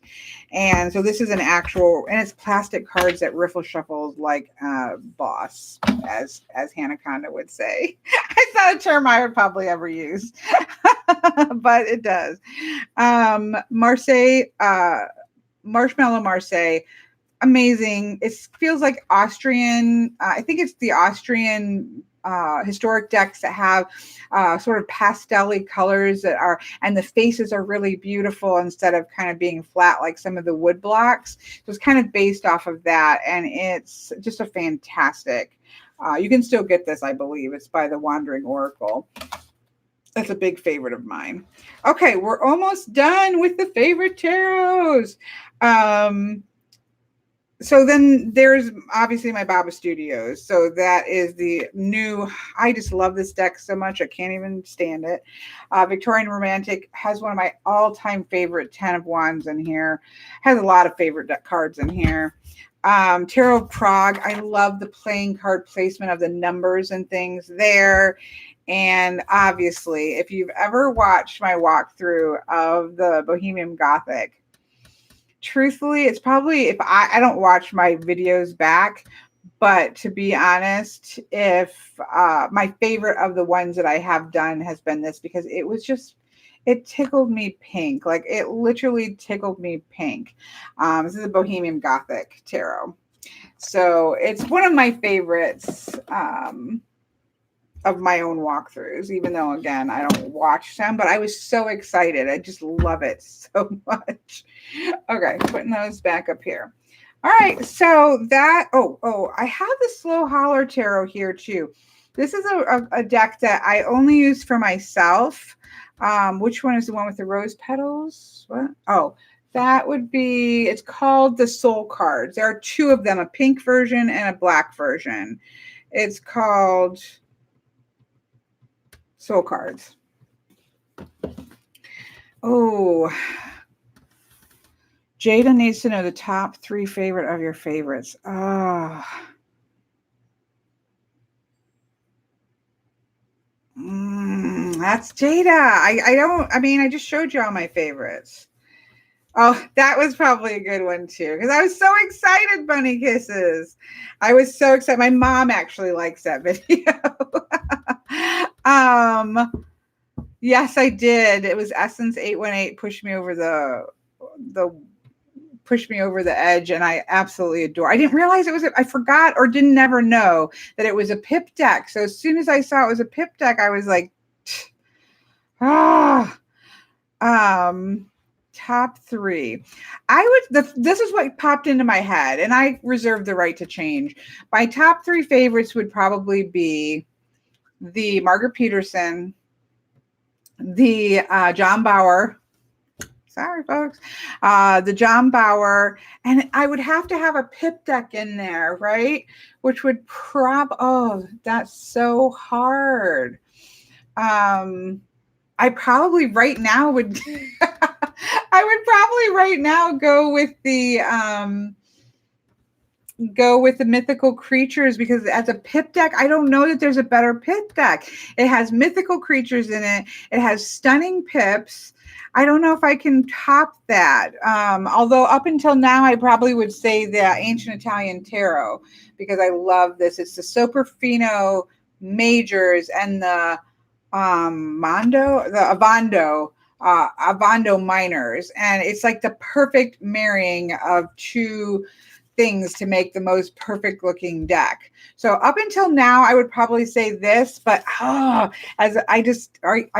And so this is an actual, and it's plastic cards that riffle shuffles like boss, as Hannah Conda would say. It's not a term I would probably ever use, but it does. Marseille, Marshmallow Marseille, amazing. It feels like Austrian. I think it's the Austrian historic decks that have sort of pastel-y colors and the faces are really beautiful instead of kind of being flat like some of the wood blocks. So it's kind of based off of that, and it's just a fantastic. You can still get this, I believe. It's by the Wandering Oracle. That's a big favorite of mine. Okay, we're almost done with the favorite tarots. So then there's obviously my Baba Studios. So that is the new, I just love this deck so much. I can't even stand it. Victorian Romantic has one of my all-time favorite 10 of Wands in here. Has a lot of favorite deck cards in here. Tarot of Prague. I love the playing card placement of the numbers and things there. And obviously, if you've ever watched my walkthrough of the Bohemian Gothic, truthfully, it's probably, if I don't watch my videos back, but to be honest, if my favorite of the ones that I have done has been this, because it was just, it tickled me pink. Like it literally tickled me pink. This is a Bohemian Gothic tarot. So it's one of my favorites of my own walkthroughs, even though, again, I don't watch them, but I was so excited. I just love it so much. Okay, putting those back up here. All right, so that, I have the Slow Holler Tarot here too. This is a deck that I only use for myself. Which one is the one with the rose petals? What? Oh, that would be, it's called the Soul Cards. There are 2 of them, a pink version and a black version. It's called Soul Cards. Oh, Jada needs to know the top 3 favorite of your favorites. Oh. That's Jada. I just showed you all my favorites. Oh, that was probably a good one too, because I was so excited, Bunny Kisses. I was so excited. My mom actually likes that video. um, yes, I did. It was Essence 818 pushed me over the pushed me over the edge, and I absolutely adore. I didn't realize it was I forgot or didn't never know that it was a pip deck. So as soon as I saw it was a pip deck, I was like, ah. Top three. This is what popped into my head, and I reserve the right to change. My top three favorites would probably be the Margaret Peterson, the John Bauer. Sorry, folks. The John Bauer, and I would have to have a pip deck in there, right? Which would oh, that's so hard. I probably right now would I would probably right now go with the mythical creatures, because as a pip deck, I don't know that there's a better pip deck. It has mythical creatures in it. It has stunning pips. I don't know if I can top that. Although up until now, I probably would say the Ancient Italian Tarot, because I love this. It's the Soprafino Majors and the Avando minors, and it's like the perfect marrying of two things to make the most perfect looking deck. So up until now, I would probably say this, but as I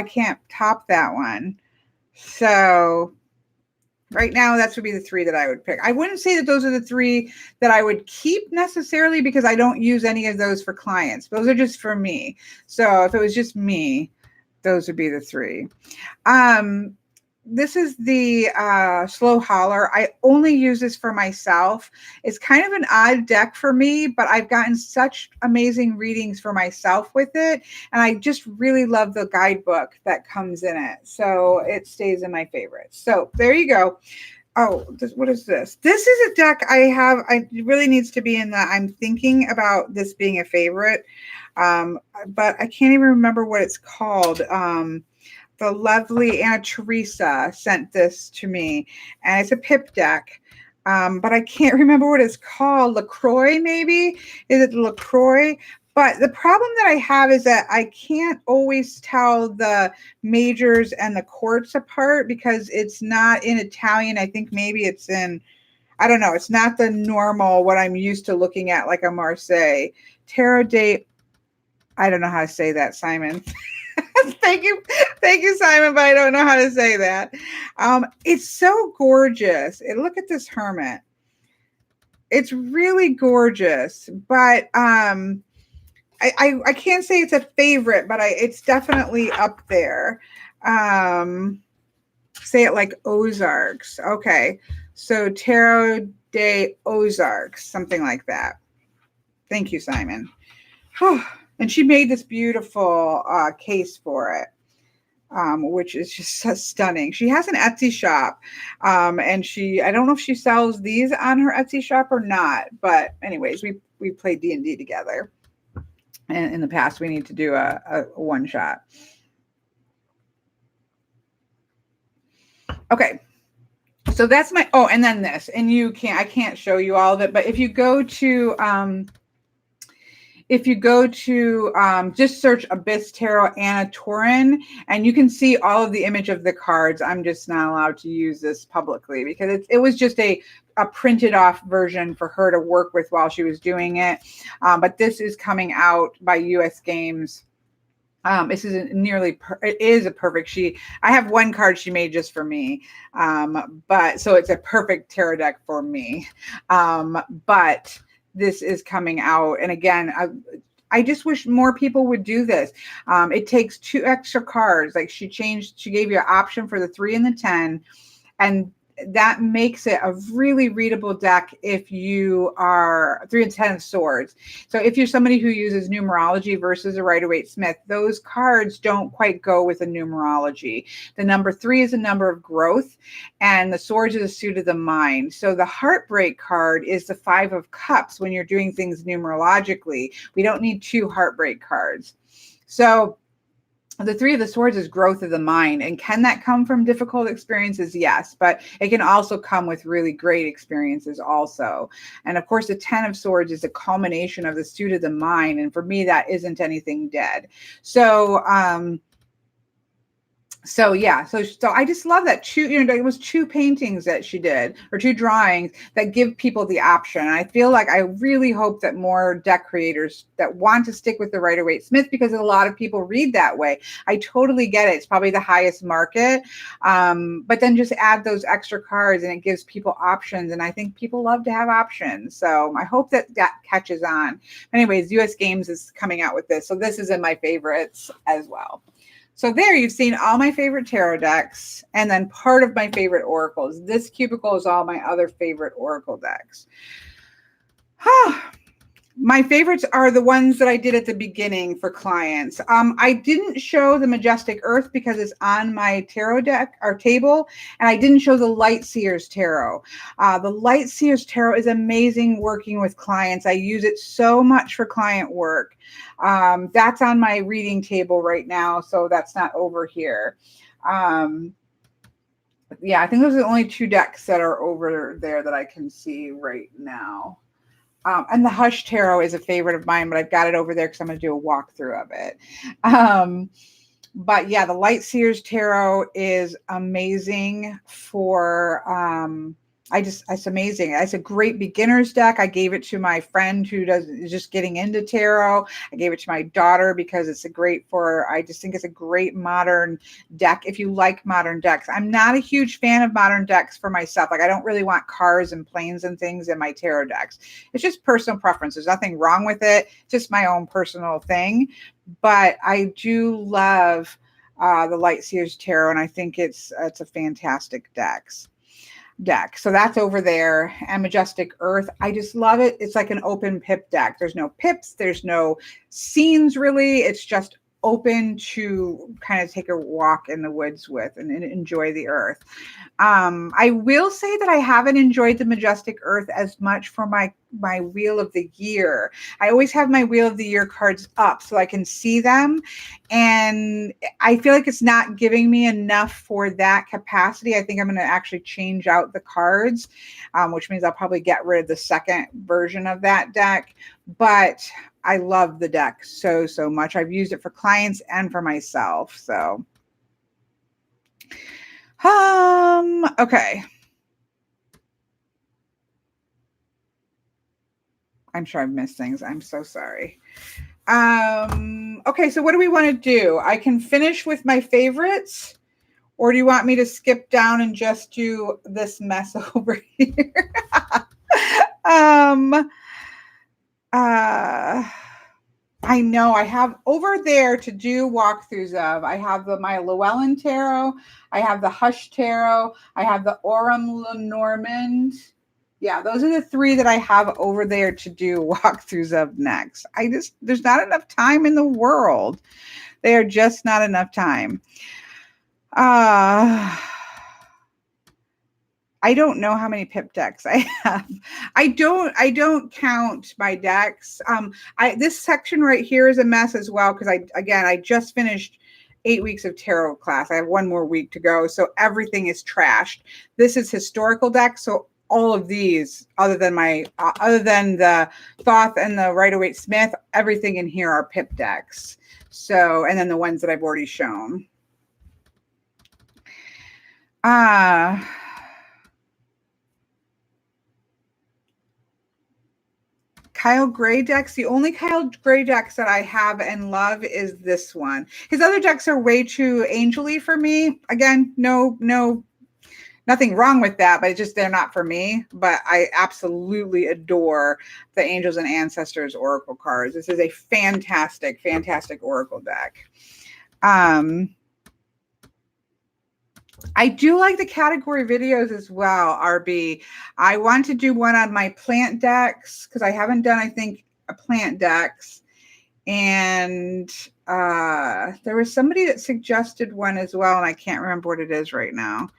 can't top that one. So right now, that would be the three that I would pick. I wouldn't say that those are the three that I would keep necessarily, because I don't use any of those for clients. Those are just for me. So if it was just me, those would be the three. This is the Slow Holler. I only use this for myself. It's kind of an odd deck for me, but I've gotten such amazing readings for myself with it. And I just really love the guidebook that comes in it. So it stays in my favorites. So there you go. Oh, what is this? This is a deck it really needs to be in the, I'm thinking about this being a favorite. But I can't even remember what it's called. The lovely Anna Teresa sent this to me, and it's a pip deck. But I can't remember what it's called. LaCroix, maybe? Is it LaCroix? But the problem that I have is that I can't always tell the majors and the courts apart, because it's not in Italian. I think maybe it's in, I don't know. It's not the normal, what I'm used to looking at, like a Marseille. Tarot de, I don't know how to say that, Simon. Thank you, Simon, but I don't know how to say that. It's so gorgeous. Look at this hermit. It's really gorgeous, but I can't say it's a favorite, but it's definitely up there. Say it like Ozarks. Okay, so Tarot de Ozarks, something like that. Thank you, Simon. And she made this beautiful case for it, which is just so stunning. She has an Etsy shop, and I don't know if she sells these on her Etsy shop or not. But anyways, we played D&D together, and in the past we need to do a one shot. Okay. So that's my, and then this, and I can't show you all of it, but if you go to just search Abyss Tarot Anna Torin, and you can see all of the image of the cards. I'm just not allowed to use this publicly, because it was just a printed off version for her to work with while she was doing it. But this is coming out by US Games. This is it is a perfect I have one card she made just for me. But so it's a perfect tarot deck for me. But this is coming out. And again, I just wish more people would do this. It takes 2 extra cards. Like she gave you an option for the 3 and the 10. And that makes it a really readable deck if you are 3 and 10 of swords. So if you're somebody who uses numerology versus a Rider-Waite Smith, those cards don't quite go with the numerology. The number 3 is a number of growth, and the swords is a suit of the mind. So the heartbreak card is the 5 of cups when you're doing things numerologically. We don't need 2 heartbreak cards. So the Three of the Swords is growth of the mind. And can that come from difficult experiences? Yes, but it can also come with really great experiences also. And of course, the Ten of Swords is a culmination of the suit of the mind. And for me, that isn't anything dead. So yeah, so I just love that it was 2 paintings that she did, or 2 drawings that give people the option. And I feel like I really hope that more deck creators that want to stick with the Rider-Waite-Smith, because a lot of people read that way. I totally get it. It's probably the highest market. But then just add those extra cards and it gives people options. And I think people love to have options. So I hope that catches on. Anyways, US Games is coming out with this. So this is in my favorites as well. So there you've seen all my favorite tarot decks and then part of my favorite oracles. This cubicle is all my other favorite oracle decks. My favorites are the ones that I did at the beginning for clients. I didn't show the Majestic Earth because it's on my tarot deck or table, and I didn't show the Light Seers Tarot. The Light Seers Tarot is amazing working with clients. I use it so much for client work. That's on my reading table right now, so that's not over here. Yeah, I think those are the only 2 decks that are over there that I can see right now. And the Hush Tarot is a favorite of mine, but I've got it over there because I'm going to do a walkthrough of it. But yeah, the Light Seers Tarot is amazing for, it's amazing. It's a great beginner's deck. I gave it to my friend who is just getting into tarot. I gave it to my daughter because I just think it's a great modern deck if you like modern decks. I'm not a huge fan of modern decks for myself. Like I don't really want cars and planes and things in my tarot decks. It's just personal preference. There's nothing wrong with it. It's just my own personal thing. But I do love the Light Seers Tarot, and I think it's a fantastic deck. So that's over there. And Majestic Earth, I just love it. It's like an open pip deck. There's no pips. There's no scenes really. It's just open to kind of take a walk in the woods with and enjoy the earth. I will say that I haven't enjoyed the Majestic Earth as much for my Wheel of the Year. I always have my Wheel of the Year cards up so I can see them. And I feel like it's not giving me enough for that capacity. I think I'm going to actually change out the cards, which means I'll probably get rid of the second version of that deck. But I love the deck so much. I've used it for clients and for myself. So, okay. I'm sure I've missed things. I'm so sorry. Okay, so what do we want to do? I can finish with my favorites, or do you want me to skip down and just do this mess over here? I know I have over there to do walkthroughs of. I have my Llewellyn Tarot. I have the Hush Tarot. I have the Aurum Lenormand. Yeah, those are the 3 that I have over there to do walkthroughs of next. There's not enough time in the world. They are just not enough time. I don't know how many pip decks I have. I don't count my decks. This section right here is a mess as well because I just finished 8 weeks of tarot class. I have 1 more week to go, so everything is trashed. This is historical decks, so all of these, other than the Thoth and the Rider-Waite-Smith, everything in here are pip decks. So, and then the ones that I've already shown. Kyle Gray decks. The only Kyle Gray decks that I have and love is this one. His other decks are way too angel-y for me. Again, nothing wrong with that, but it's just they're not for me. But I absolutely adore the Angels and Ancestors Oracle cards. This is a fantastic, fantastic Oracle deck. I do like the category videos as well, RB. I want to do one on my plant decks because I haven't done, I think, a plant decks. And there was somebody that suggested one as well, and I can't remember what it is right now.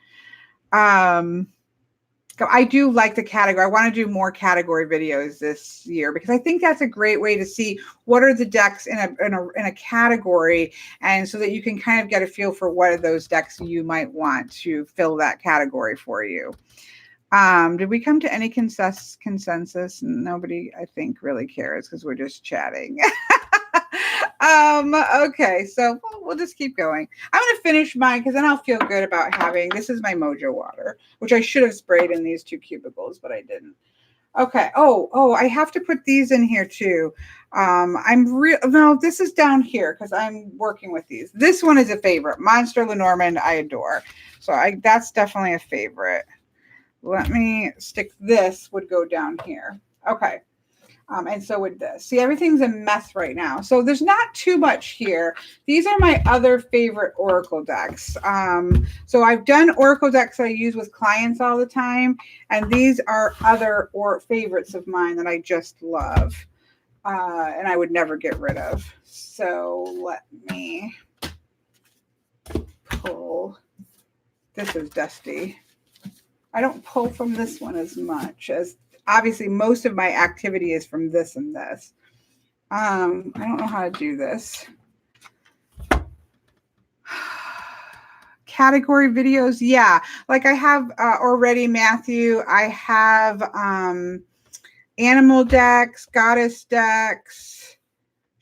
I do like the category. I want to do more category videos this year because I think that's a great way to see what are the decks in a category, and so that you can kind of get a feel for what are those decks you might want to fill that category for you. Did we come to any consensus? Nobody, I think, really cares because we're just chatting. Okay, so we'll just keep going. I'm going to finish mine because then I'll feel good about having, this is my Mojo water, which I should have sprayed in these 2 cubicles, but I didn't. Okay. Oh, I have to put these in here too. No, this is down here because I'm working with these. This one is a favorite. Monster Lenormand, I adore. So that's definitely a favorite. Let me stick, this would go down here. Okay. And so would this. See, everything's a mess right now. So there's not too much here. These are my other favorite Oracle decks. So I've done Oracle decks I use with clients all the time. And these are other favorites of mine that I just love. And I would never get rid of. So let me pull. This is dusty. I don't pull from this one as much as, obviously, most of my activity is from this and this. I don't know how to do this. Category videos, yeah. Like I have already, Matthew. I have animal decks, goddess decks,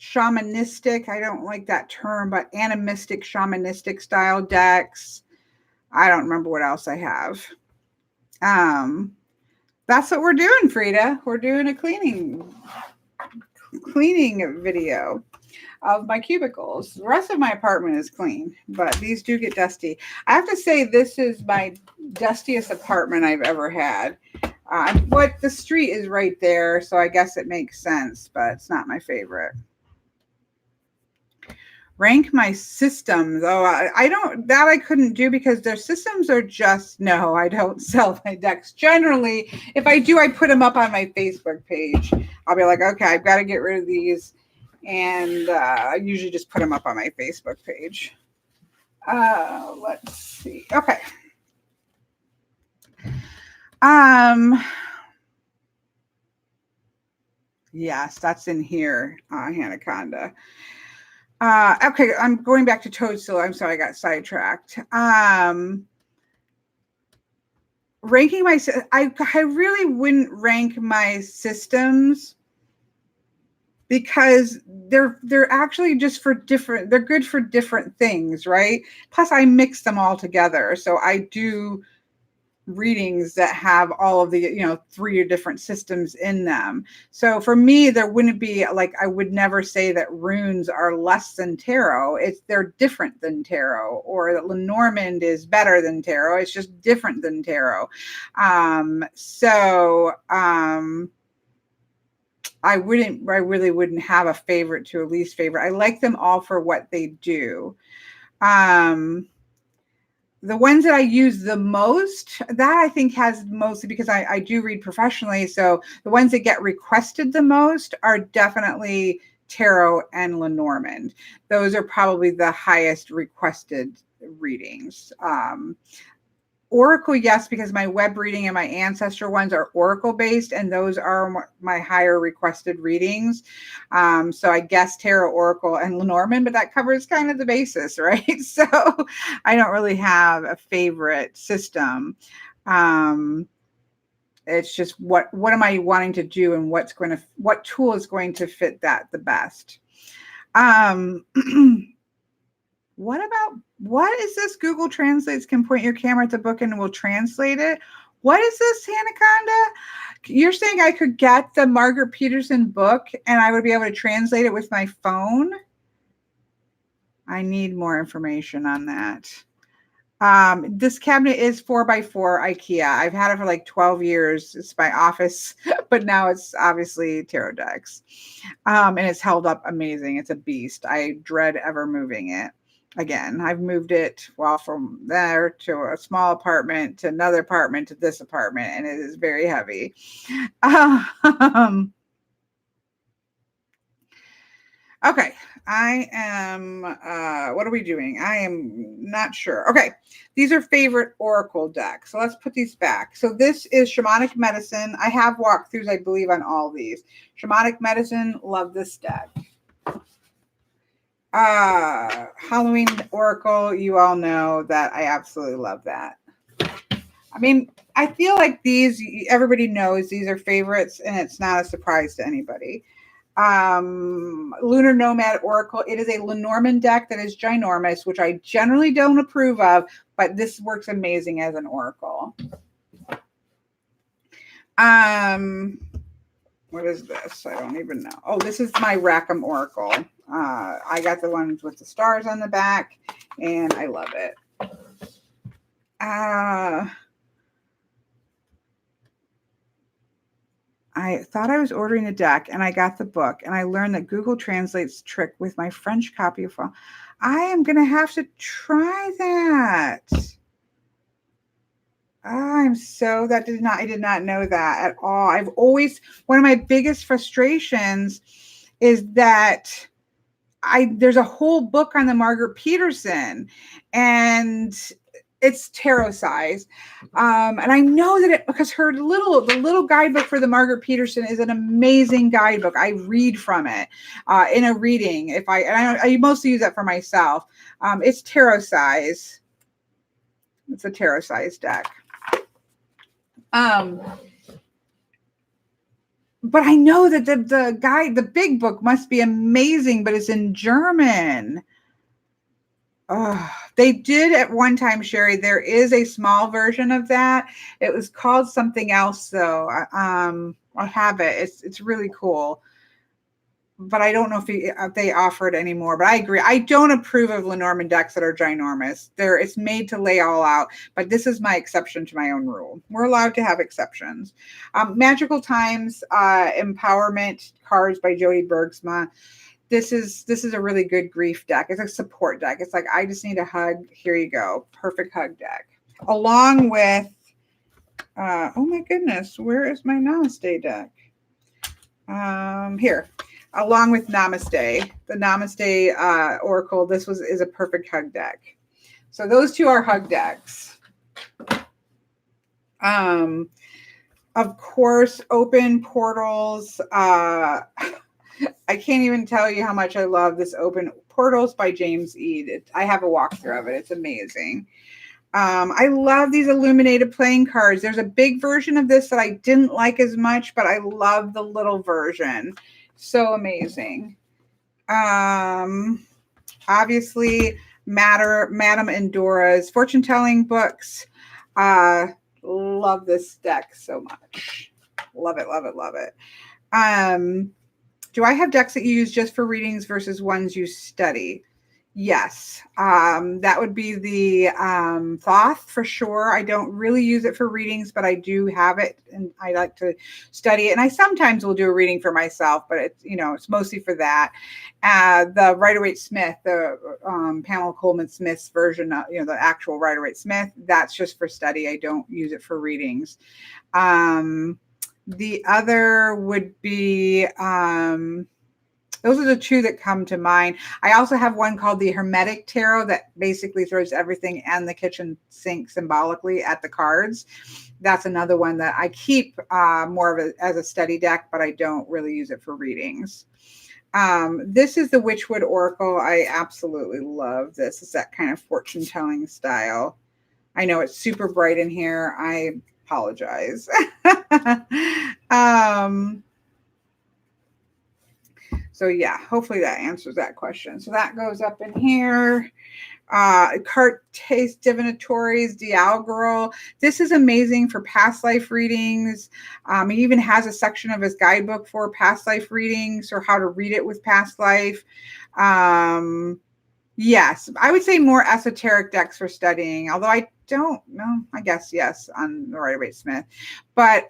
shamanistic. I don't like that term, but animistic, shamanistic style decks. I don't remember what else I have. That's what we're doing, Frida. We're doing a cleaning video of my cubicles. The rest of my apartment is clean, but these do get dusty. I have to say this is my dustiest apartment I've ever had. But the street is right there, so I guess it makes sense, but it's not my favorite. Rank my systems. Oh, I couldn't do because their systems are just, no, I don't sell my decks. Generally, if I do, I put them up on my Facebook page. I'll be like, okay, I've got to get rid of these. And I usually just put them up on my Facebook page. Let's see. Okay. Yes, that's in here, Hanaconda. Okay, I'm going back to Toadstool. I'm sorry, I got sidetracked. Ranking I really wouldn't rank my systems because they're actually just for different, they're good for different things, right? Plus I mix them all together. So I do readings that have all of the 3 different systems in them. So for me, there wouldn't be like, I would never say that runes are less than tarot. They're different than tarot, or that Lenormand is better than tarot. It's just different than tarot. I really wouldn't have a favorite to a least favorite. I like them all for what they do. The ones that I use the most, that I think has mostly because I do read professionally. So the ones that get requested the most are definitely tarot and Lenormand. Those are probably the highest requested readings. Oracle, yes, because my web reading and my ancestor ones are Oracle based, and those are my higher requested readings. So I guess tarot, Oracle, and Lenormand, but that covers kind of the basis, right? So I don't really have a favorite system. It's just what am I wanting to do, and what tool is going to fit that the best. What is this? Google Translates can point your camera at the book and will translate it. What is this, Hanaconda? You're saying I could get the Margaret Peterson book and I would be able to translate it with my phone? I need more information on that. This cabinet is 4x4 IKEA. I've had it for like 12 years. It's my office, but now it's obviously tarot decks. And it's held up amazing. It's a beast. I dread ever moving it. Again, I've moved it from there to a small apartment to another apartment to this apartment, and it is very heavy. Okay, I am, what are we doing? I am not sure. Okay, these are favorite Oracle decks. So let's put these back. So this is Shamanic Medicine. I have walkthroughs, I believe, on all these. Shamanic Medicine, love this deck. Halloween Oracle, you all know that I absolutely love that. I mean, I feel like these, everybody knows these are favorites, and it's not a surprise to anybody. Lunar Nomad Oracle. It is a Lenormand deck that is ginormous, which I generally don't approve of, but this works amazing as an Oracle. What is this? I don't even know. Oh, this is my Rackham Oracle. I got the ones with the stars on the back, and I love it. I thought I was ordering a deck, and I got the book, and I learned that Google Translates trick with my French copy of file. I am going to have to try that. I did not know that at all. One of my biggest frustrations is that there's a whole book on the Margaret Peterson, and it's tarot size. And I know that because the little guidebook for the Margaret Peterson is an amazing guidebook. I read from it in a reading. I mostly use that for myself. It's tarot size. It's a tarot size deck. But I know that the big book must be amazing, but it's in German. They did at one time, Sherry. There is a small version of that. It was called something else, though. I have it. It's really cool. But I don't know if they offer it anymore. But I agree. I don't approve of Lenormand decks that are ginormous. It's made to lay all out. But this is my exception to my own rule. We're allowed to have exceptions. Magical Times Empowerment Cards by Jody Bergsma. This is a really good grief deck. It's a support deck. It's like, I just need a hug. Here you go. Perfect hug deck. Along with, oh my goodness, where is my Namaste deck? Here. Along with Namaste, the Namaste Oracle, is a perfect hug deck. So those two are hug decks. Of course, Open Portals. I can't even tell you how much I love this Open Portals by James Eade. I have a walkthrough of it. It's amazing. I love these illuminated playing cards. There's a big version of this that I didn't like as much, but I love the little version. So amazing. Obviously, Madame Endora's fortune telling books. Love this deck so much. Love it, love it, love it. Do I have decks that you use just for readings versus ones you study? Yes, that would be the Thoth for sure. I don't really use it for readings, but I do have it, and I like to study it. And I sometimes will do a reading for myself, but it's mostly for that. The Rider-Waite-Smith, the Pamela Coleman Smith's version, the actual Rider-Waite-Smith, that's just for study. I don't use it for readings. The other would be. Those are the two that come to mind. I also have one called the Hermetic Tarot that basically throws everything and the kitchen sink symbolically at the cards. That's another one that I keep more of as a study deck, but I don't really use it for readings. This is the Witchwood Oracle. I absolutely love this. It's that kind of fortune telling style. I know it's super bright in here. I apologize. So yeah, hopefully that answers that question. So that goes up in here. Cartes Divinatories, Dialgirl. This is amazing for past life readings. He even has a section of his guidebook for past life readings or how to read it with past life. Yes, I would say more esoteric decks for studying, although I don't know. I guess yes on the Rider-Waite-Smith. But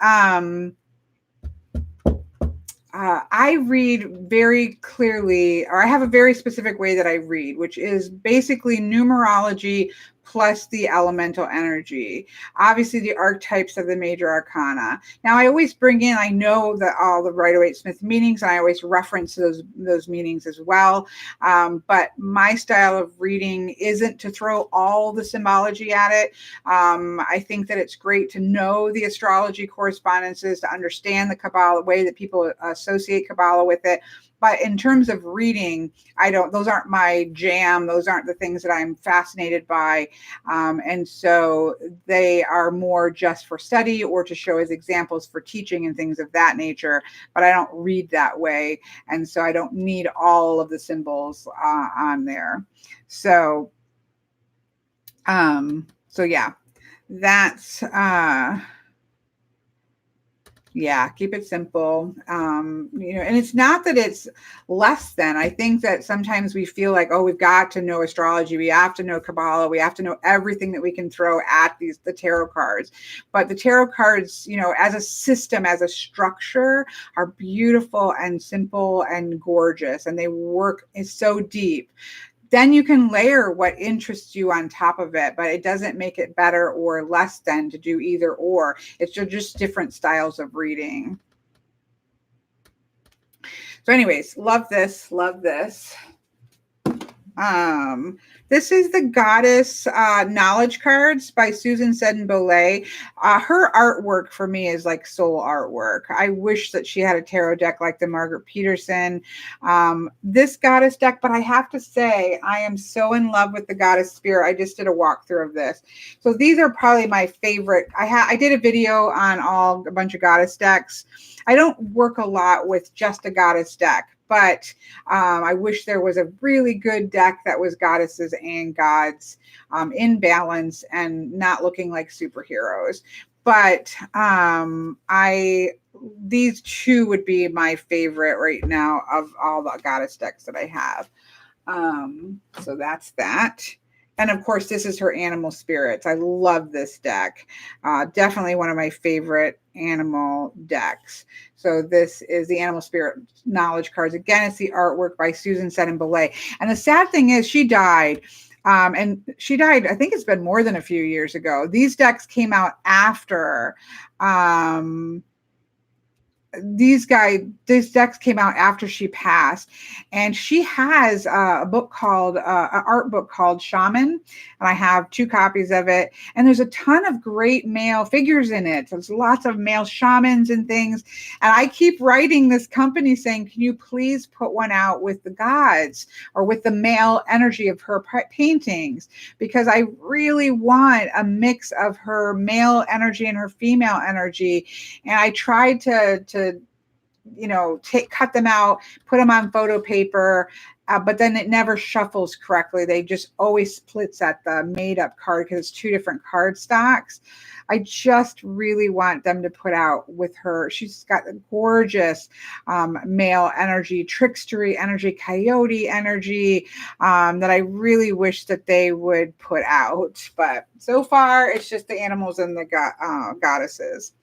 I read very clearly, or I have a very specific way that I read, which is basically numerology plus the elemental energy. Obviously, the archetypes of the major arcana. Now, I always bring in, I know that all the Rider-Waite-Smith meanings, and I always reference those meanings as well. But my style of reading isn't to throw all the symbology at it. I think that it's great to know the astrology correspondences, to understand the Kabbalah, way that people associate Kabbalah with it. But in terms of reading, those aren't my jam. Those aren't the things that I'm fascinated by. And so they are more just for study or to show as examples for teaching and things of that nature. But I don't read that way. And so I don't need all of the symbols on there. So yeah, that's, yeah, keep it simple. And it's not that it's less than. I think that sometimes we feel like, oh, we've got to know astrology, we have to know Kabbalah, we have to know everything that we can throw at the tarot cards. But the tarot cards, as a system, as a structure, are beautiful and simple and gorgeous, and they work so deep. Then you can layer what interests you on top of it, but it doesn't make it better or less than to do either or. It's just different styles of reading. So anyways, love this, love this. This is the Goddess Knowledge Cards by Susan Seddon-Boley. Her artwork for me is like soul artwork. I wish that she had a tarot deck like the Margaret Peterson, this Goddess deck, but I have to say I am so in love with the Goddess Spirit. I just did a walkthrough of this. So these are probably my favorite. I did a video on a bunch of Goddess decks. I don't work a lot with just a Goddess deck, but I wish there was a really good deck that was goddesses and gods in balance and not looking like superheroes. But these two would be my favorite right now of all the goddess decks that I have. So that's that. And of course, this is her animal spirits. I love this deck. Definitely one of my favorite animal decks. So this is the Animal Spirit Knowledge Cards. Again, it's the artwork by Susan Seddon-Boley. And the sad thing is she died. And she died, I think it's been more than a few years ago. These decks came out after these decks came out after she passed, and she has a book called an art book called Shaman, and I have 2 copies of it, and there's a ton of great male figures in it. There's lots of male shamans and things, and I keep writing this company saying, can you please put one out with the gods or with the male energy of her paintings, because I really want a mix of her male energy and her female energy. And I tried to cut them out, put them on photo paper, but then it never shuffles correctly. They just always splits at the made up card because it's 2 different card stocks. I just really want them to put out with her. She's got the gorgeous male energy, trickstery energy, coyote energy that I really wish that they would put out. But so far, it's just the animals and the goddesses.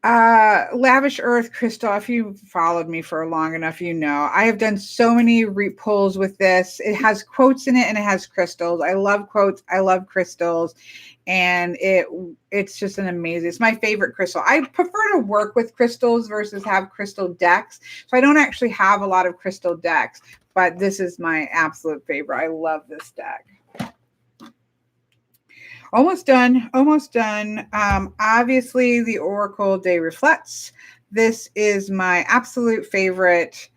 Lavish Earth Crystal, if you followed me for long enough, I have done so many pulls with this. It has quotes in it and it has crystals. I love quotes. I love crystals. And it's just it's my favorite crystal. I prefer to work with crystals versus have crystal decks. So I don't actually have a lot of crystal decks, but this is my absolute favorite. I love this deck. Almost done. Obviously, the Oracle des Reflets. This is my absolute favorite.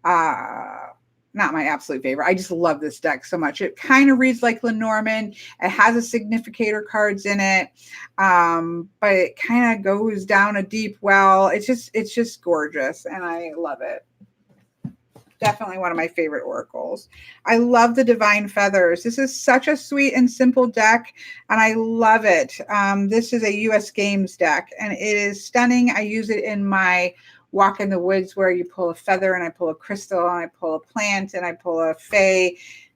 Not my absolute favorite. I just love this deck so much. It kind of reads like Lenormand. It has a significator cards in it, but it kind of goes down a deep well. It's just gorgeous, and I love it. Definitely one of my favorite oracles. I love the Divine Feathers. This is such a sweet and simple deck, and I love it. This is a US Games deck, and it is stunning. I use it in my walk in the woods where you pull a feather, and I pull a crystal, and I pull a plant, and I pull a fae,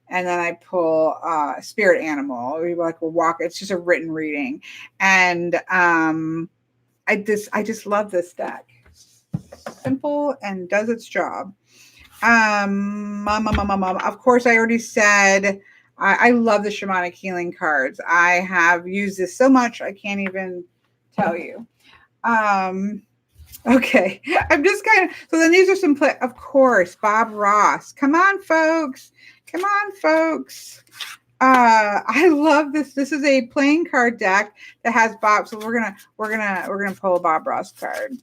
and then I pull a spirit animal. We'll walk. It's just a written reading, and I just love this deck. Simple and does its job. Of course, I already said I love the shamanic healing cards. I have used this so much I can't even tell you. Okay, I'm just kind of, so then these are some of course, Bob Ross. Come on, folks. Come on, folks. I love this. This is a playing card deck that has Bob. So we're gonna pull a Bob Ross card.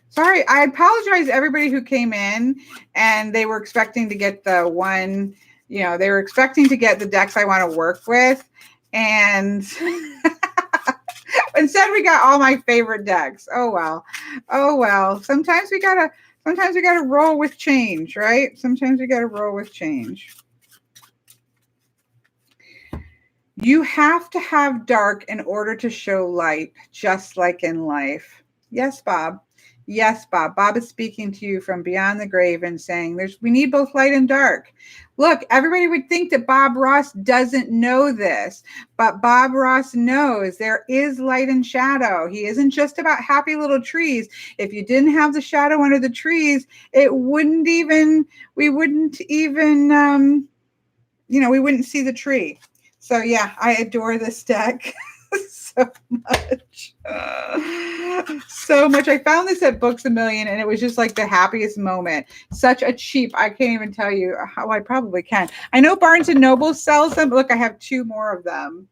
Sorry, I apologize to everybody who came in and they were expecting to get the one, you know, they were expecting to get the decks I want to work with. And instead we got all my favorite decks. Oh well. Oh well. Sometimes we gotta roll with change, right? Sometimes we gotta roll with change. You have to have dark in order to show light, just like in life. Yes, Bob. Yes, Bob. Bob is speaking to you from beyond the grave and saying we need both light and dark. Look, everybody would think that Bob Ross doesn't know this, but Bob Ross knows there is light and shadow. He isn't just about happy little trees. If you didn't have the shadow under the trees, we wouldn't even we wouldn't see the tree. So yeah, I adore this deck. So much. So much. I found this at Books A Million and it was just like the happiest moment. Such a cheap, I can't even tell you how. I probably can. I know Barnes and Noble sells them. Look, I have 2 more of them.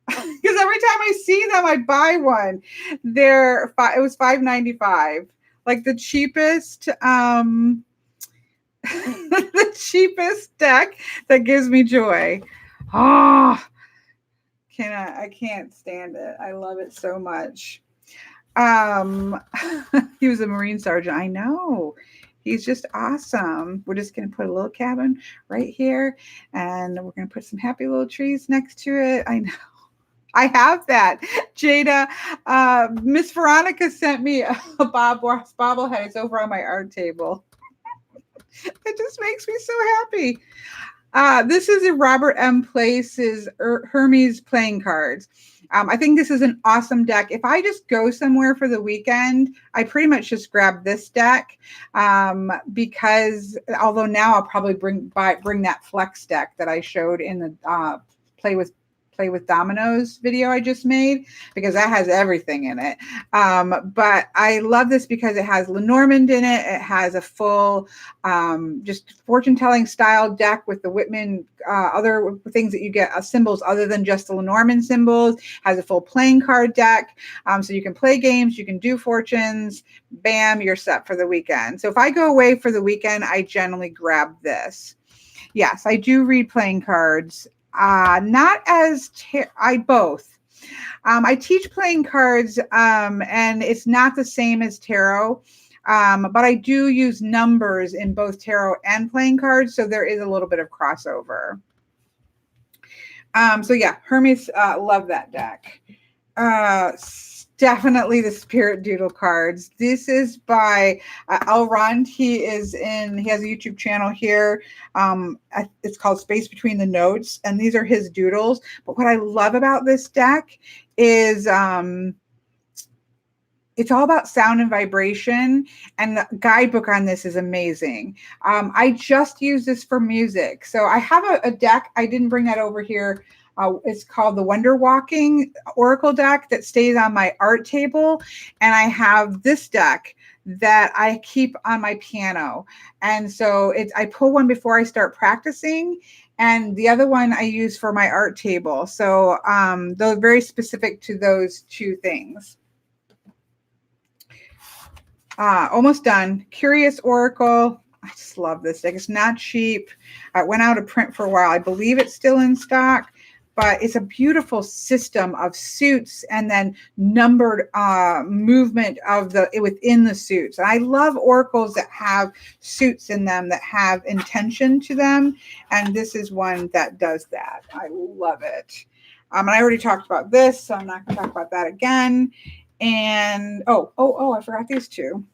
Because every time I see them, I buy one. It was $5.95. Like the cheapest, the cheapest deck that gives me joy. Oh, I can't stand it. I love it so much. He was a Marine sergeant. I know. He's just awesome. We're just going to put a little cabin right here and we're going to put some happy little trees next to it. I know. I have that. Jada, Miss Veronica sent me a Bob Ross bobblehead. It's over on my art table. It just makes me so happy. This is a Robert M. Place's Hermes playing cards. I think this is an awesome deck. If I just go somewhere for the weekend, I pretty much just grab this deck because although now I'll probably bring that Flex deck that I showed in the Play with Dominoes video I just made, because that has everything in it. But I love this because it has Lenormand in it. It has a full just fortune-telling style deck with the Whitman, other things that you get, symbols other than just the Lenormand symbols. Has a full playing card deck. So you can play games, you can do fortunes, bam, you're set for the weekend. So if I go away for the weekend, I generally grab this. Yes, I do read playing cards. Not as I both. I teach playing cards, and it's not the same as tarot, but I do use numbers in both tarot and playing cards, so there is a little bit of crossover. So yeah, Hermes, love that deck. Definitely the Spirit Doodle cards. This is by Elrond. He has a YouTube channel here. It's called Space Between the Notes, and these are his doodles. But what I love about this deck is it's all about sound and vibration, and the guidebook on this is amazing. I just use this for music. So I have a deck. I didn't bring that over here. It's called the Wonder Walking Oracle deck that stays on my art table. And I have this deck that I keep on my piano. And so I pull one before I start practicing. And the other one I use for my art table. So those are very specific to those 2 things. Almost done. Curious Oracle. I just love this deck. It's not cheap. It went out of print for a while. I believe it's still in stock. But it's a beautiful system of suits and then numbered movement of within the suits. And I love oracles that have suits in them, that have intention to them. And this is one that does that. I love it. And I already talked about this, so I'm not going to talk about that again. And I forgot these 2.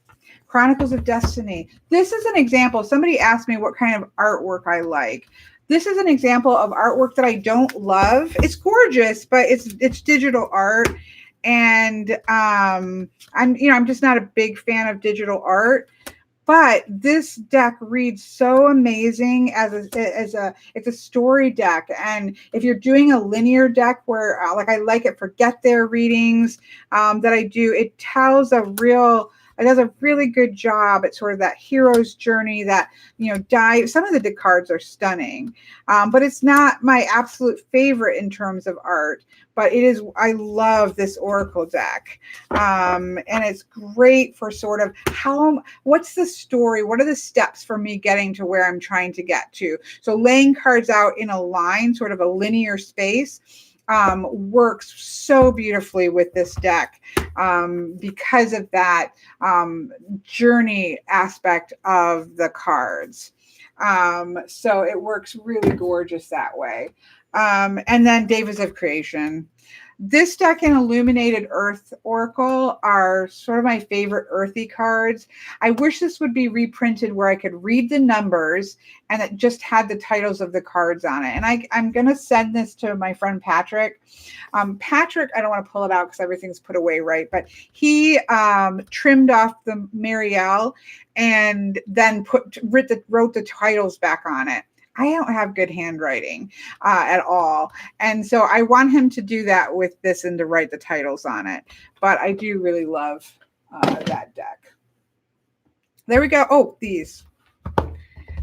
Chronicles of Destiny. This is an example. Somebody asked me what kind of artwork I like. This is an example of artwork that I don't love. It's gorgeous, but it's digital art. And I'm just not a big fan of digital art. But this deck reads so amazing it's a story deck. And if you're doing a linear deck where like I like it for get there readings that I do, it does a really good job at sort of that hero's journey that, dive. Some of the cards are stunning, but it's not my absolute favorite in terms of art. But I love this Oracle deck. And it's great for sort of what's the story? What are the steps for me getting to where I'm trying to get to? So laying cards out in a line, sort of a linear space, works so beautifully with this deck because of that journey aspect of the cards. So it works really gorgeous that way. And then Davis of Creation. This deck and Illuminated Earth Oracle are sort of my favorite earthy cards. I wish this would be reprinted where I could read the numbers and it just had the titles of the cards on it. And I'm going to send this to my friend Patrick. Patrick, I don't want to pull it out because everything's put away right, but he trimmed off the Marielle and then wrote the titles back on it. I don't have good handwriting at all. And so I want him to do that with this and to write the titles on it. But I do really love that deck. There we go. Oh, these.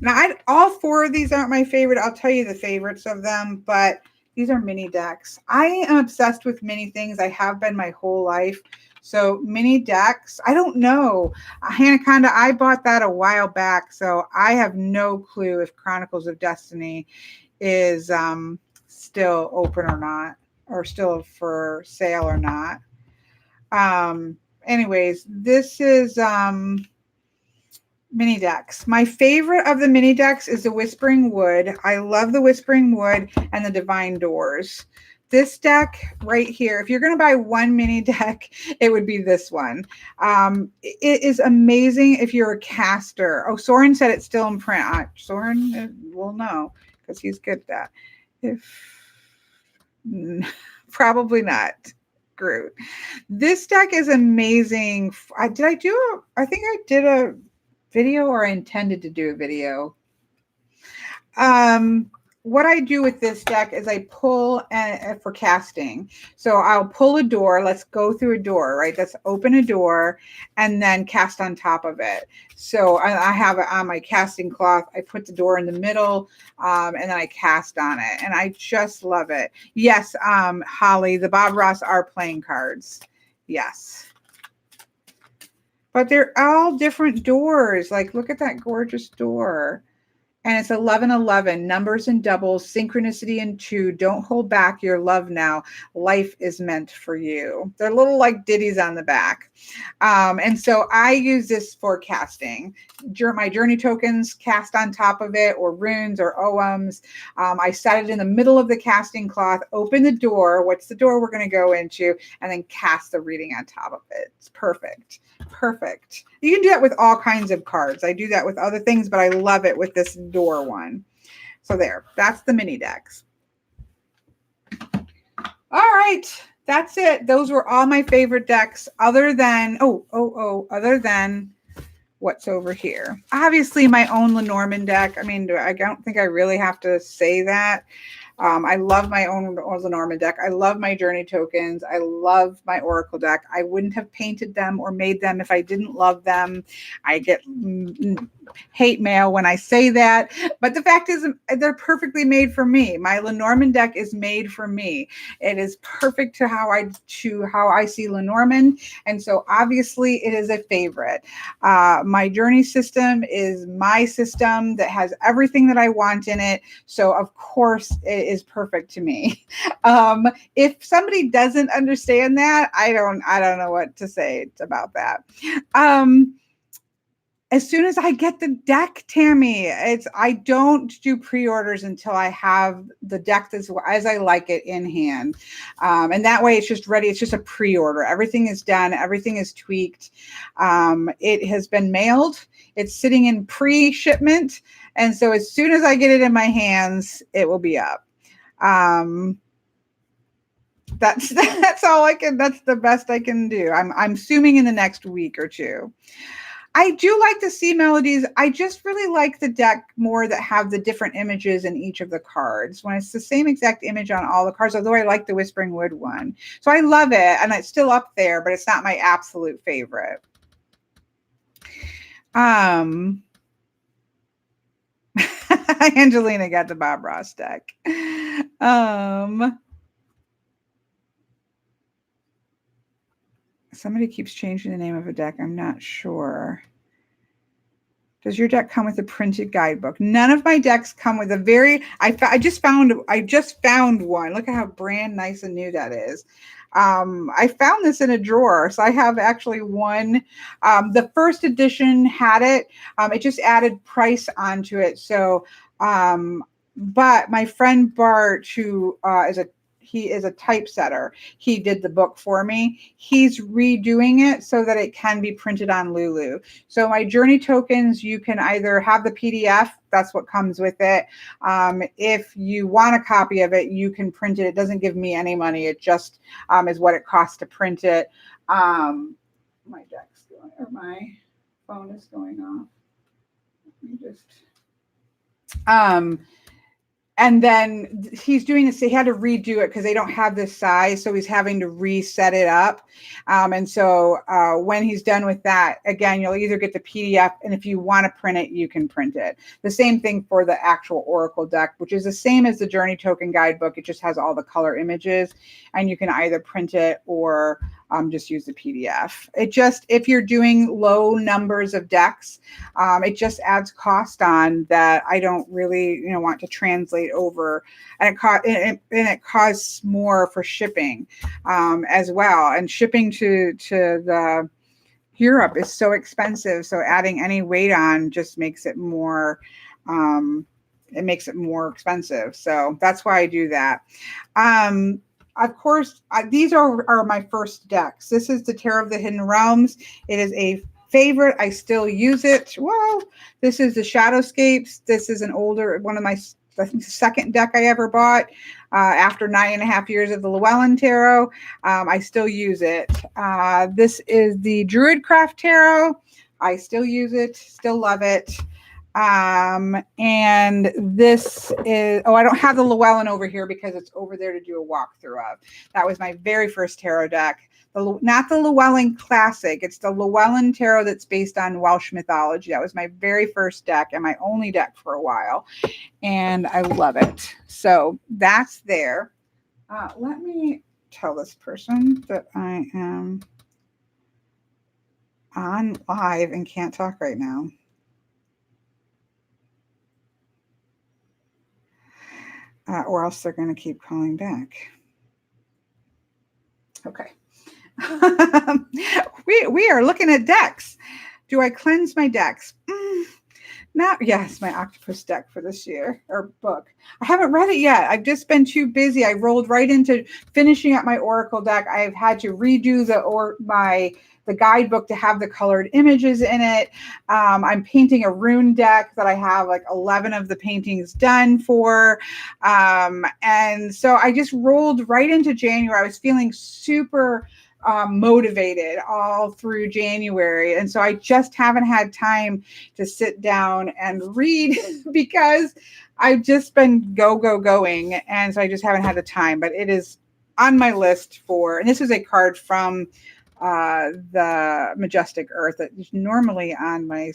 Now, all four of these aren't my favorite. I'll tell you the favorites of them, but these are mini decks. I am obsessed with mini things. I have been my whole life. So mini decks, I don't know. Hanaconda, I bought that a while back, so I have no clue if Chronicles of Destiny is still open or not, or still for sale or not. Anyways, this is mini decks. My favorite of the mini decks is the Whispering Wood. I love the Whispering Wood and the Divine Doors. This deck right here, if you're going to buy one mini deck, it would be this one. It is amazing if you're a caster. Oh, Soren said it's still in print. Soren will know because he's good at that. Probably not. Groot. This deck is amazing. I think I did a video, or I intended to do a video. What I do with this deck is I pull for casting. So I'll pull a door. Let's go through a door, right? Let's open a door and then cast on top of it. So I have it on my casting cloth. I put the door in the middle and then I cast on it. And I just love it. Yes, Holly, the Bob Ross are playing cards. Yes. But they're all different doors. Like, look at that gorgeous door. And it's 1111, numbers and doubles, synchronicity and 2. Don't hold back your love now. Life is meant for you. They're little like ditties on the back. And so I use this for casting. My journey tokens cast on top of it, or runes or oghams. I set it in the middle of the casting cloth, open the door. What's the door we're going to go into? And then cast the reading on top of it. It's perfect. Perfect. You can do that with all kinds of cards. I do that with other things, but I love it with this door one. So there, that's the mini decks. All right, that's it. Those were all my favorite decks other than, other than what's over here. Obviously my own Lenormand deck. I mean, I don't think I really have to say that. I love my own Lenormand deck. I love my journey tokens. I love my Oracle deck. I wouldn't have painted them or made them if I didn't love them. I get hate mail when I say that, but the fact is they're perfectly made for me. My Lenormand deck is made for me. It is perfect to how I see Lenormand, and so obviously it is a favorite. My journey system is my system that has everything that I want in it, so of course it is perfect to me. If somebody doesn't understand that, I don't know what to say about that. As soon as I get the deck, Tammy, I don't do pre-orders until I have the deck as I like it in hand. And that way it's just ready. It's just a pre-order. Everything is done. Everything is tweaked. It has been mailed. It's sitting in pre-shipment. And so as soon as I get it in my hands, it will be up. That's all I can. That's the best I can do. I'm assuming in the next week or two. I do like the sea melodies. I just really like the deck more that have the different images in each of the cards. When it's the same exact image on all the cards, although I like the Whispering Wood one. So I love it, and it's still up there, but it's not my absolute favorite. Angelina got the Bob Ross deck. Somebody keeps changing the name of a deck. I'm not sure. Does your deck come with a printed guidebook? None of my decks come with a very. I just found one. Look at how brand nice and new that is. I found this in a drawer, so I have actually one. The first edition had it. It just added price onto it. So, but my friend Bart, who he is a typesetter. He did the book for me. He's redoing it so that it can be printed on Lulu. So my journey tokens, you can either have the PDF, that's what comes with it. If you want a copy of it, you can print it. It doesn't give me any money. It just is what it costs to print it. My deck's going, or my phone is going off. Let me just, and then he's doing this. He had to redo it because they don't have this size. So he's having to reset it up. And so when he's done with that, again, you'll either get the PDF. And if you want to print it, you can print it. The same thing for the actual Oracle deck, which is the same as the Journey Token Guidebook. It just has all the color images. And you can either print it or just use the PDF. It just, if you're doing low numbers of decks, it just adds cost on that I don't really, want to translate over, and it costs more for shipping as well. And shipping to the Europe is so expensive. So adding any weight on just makes it more, expensive. So that's why I do that. Of course, these are my first decks. This is the Tarot of the Hidden Realms. It is a favorite. I still use it. Well, this is the Shadowscapes. This is an older, one of my, I think, the second deck I ever bought after 9.5 years of the Llewellyn Tarot. I still use it. This is the Druidcraft Tarot. I still use it, still love it. And this is, I don't have the Llewellyn over here because it's over there to do a walkthrough of. That was my very first tarot deck. Not the Llewellyn Classic. It's the Llewellyn Tarot that's based on Welsh mythology. That was my very first deck and my only deck for a while. And I love it. So that's there. Let me tell this person that I am on live and can't talk right now. Or else they're going to keep calling back. Okay. we are looking at decks. Do I cleanse my decks? Yes, my octopus deck for this year, or book. I haven't read it yet. I've just been too busy. I rolled right into finishing up my Oracle deck. I've had to redo the guidebook to have the colored images in it. I'm painting a rune deck that I have like 11 of the paintings done for. And so I just rolled right into January. I was feeling super motivated all through January. And so I just haven't had time to sit down and read because I've just been going. And so I just haven't had the time, but it is on my list and this is a card from the Majestic Earth that is normally on my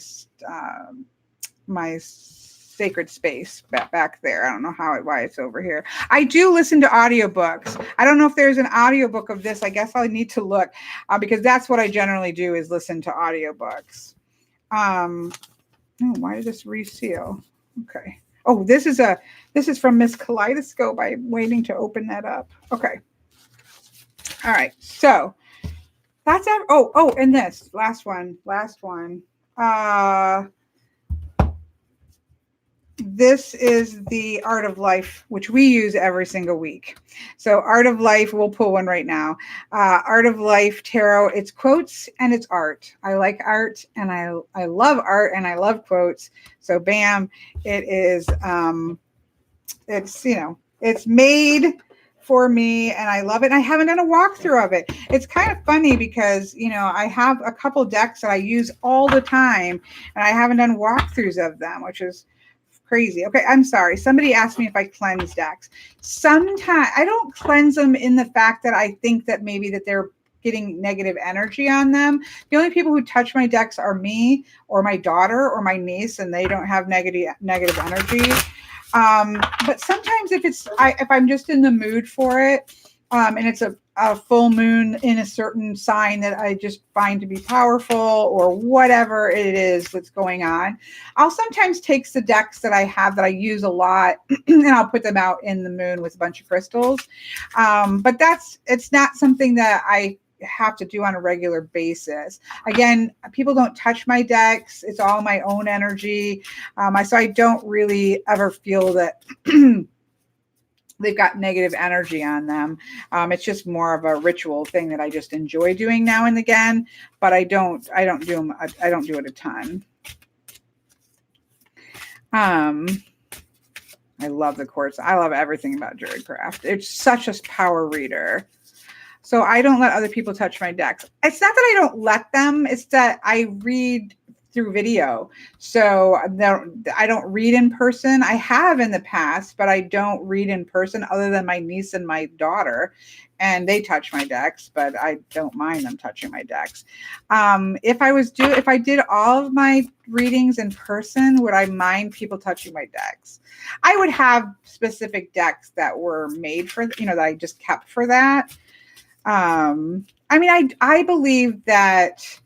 sacred space back there. I don't know why it's over here. I do listen to audiobooks. I don't know if there's an audiobook of this. I guess I need to look because that's what I generally do is listen to audiobooks. Why did this reseal? Okay. Oh, this is from Miss Kaleidoscope. I'm waiting to open that up. Okay. All right. So that's and this last one. This is the Art of Life, which we use every single week. So Art of Life, we'll pull one right now. Art of Life Tarot, it's quotes and it's art. I like art and I love art and I love quotes. So bam, it is, it's made for me, and I love it. And I haven't done a walkthrough of it. It's kind of funny because, you know, I have a couple decks that I use all the time, and I haven't done walkthroughs of them, which is crazy. Okay, I'm sorry. Somebody asked me if I cleanse decks. Sometimes I don't cleanse them in the fact that I think that maybe that they're getting negative energy on them. The only people who touch my decks are me or my daughter or my niece, and they don't have negative energy. But sometimes if I'm just in the mood for it, and it's a full moon in a certain sign that I just find to be powerful or whatever it is that's going on, I'll sometimes take the decks that I have that I use a lot and I'll put them out in the moon with a bunch of crystals. But it's not something that I have to do on a regular basis. Again, people don't touch my decks. It's all my own energy. So I don't really ever feel that they've got negative energy on them. It's just more of a ritual thing that I just enjoy doing now and again, but I don't do them. I don't do it a ton. I love the quartz. I love everything about Druidcraft. It's such a power reader. So I don't let other people touch my decks. It's not that I don't let them. It's that I read through video. So I don't read in person. I have in the past, but I don't read in person other than my niece and my daughter. And they touch my decks, but I don't mind them touching my decks. If I did all of my readings in person, would I mind people touching my decks? I would have specific decks that were made for, that I just kept for that. I believe that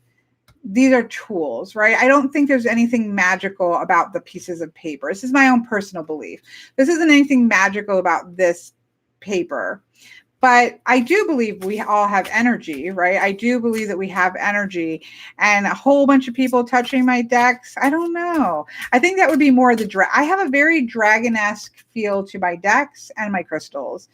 these are tools, right? I don't think there's anything magical about the pieces of paper. This is my own personal belief. This isn't anything magical about this paper. But I do believe we all have energy, right? I do believe that we have energy, and a whole bunch of people touching my decks. I don't know. I think that would be more I have a very dragon-esque feel to my decks and my crystals.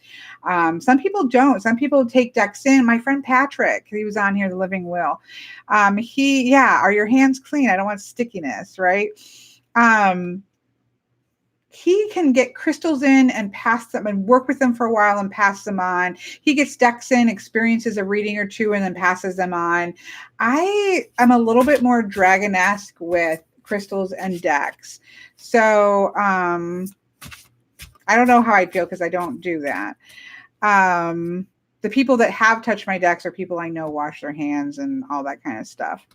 Some people don't. Some people take decks in. My friend Patrick, he was on here, The Living Will. Are your hands clean? I don't want stickiness, right? He can get crystals in and pass them and work with them for a while and pass them on. He gets decks in, experiences a reading or two, and then passes them on. I am a little bit more dragon-esque with crystals and decks. So I don't know how I feel because I don't do that. The people that have touched my decks are people I know wash their hands and all that kind of stuff.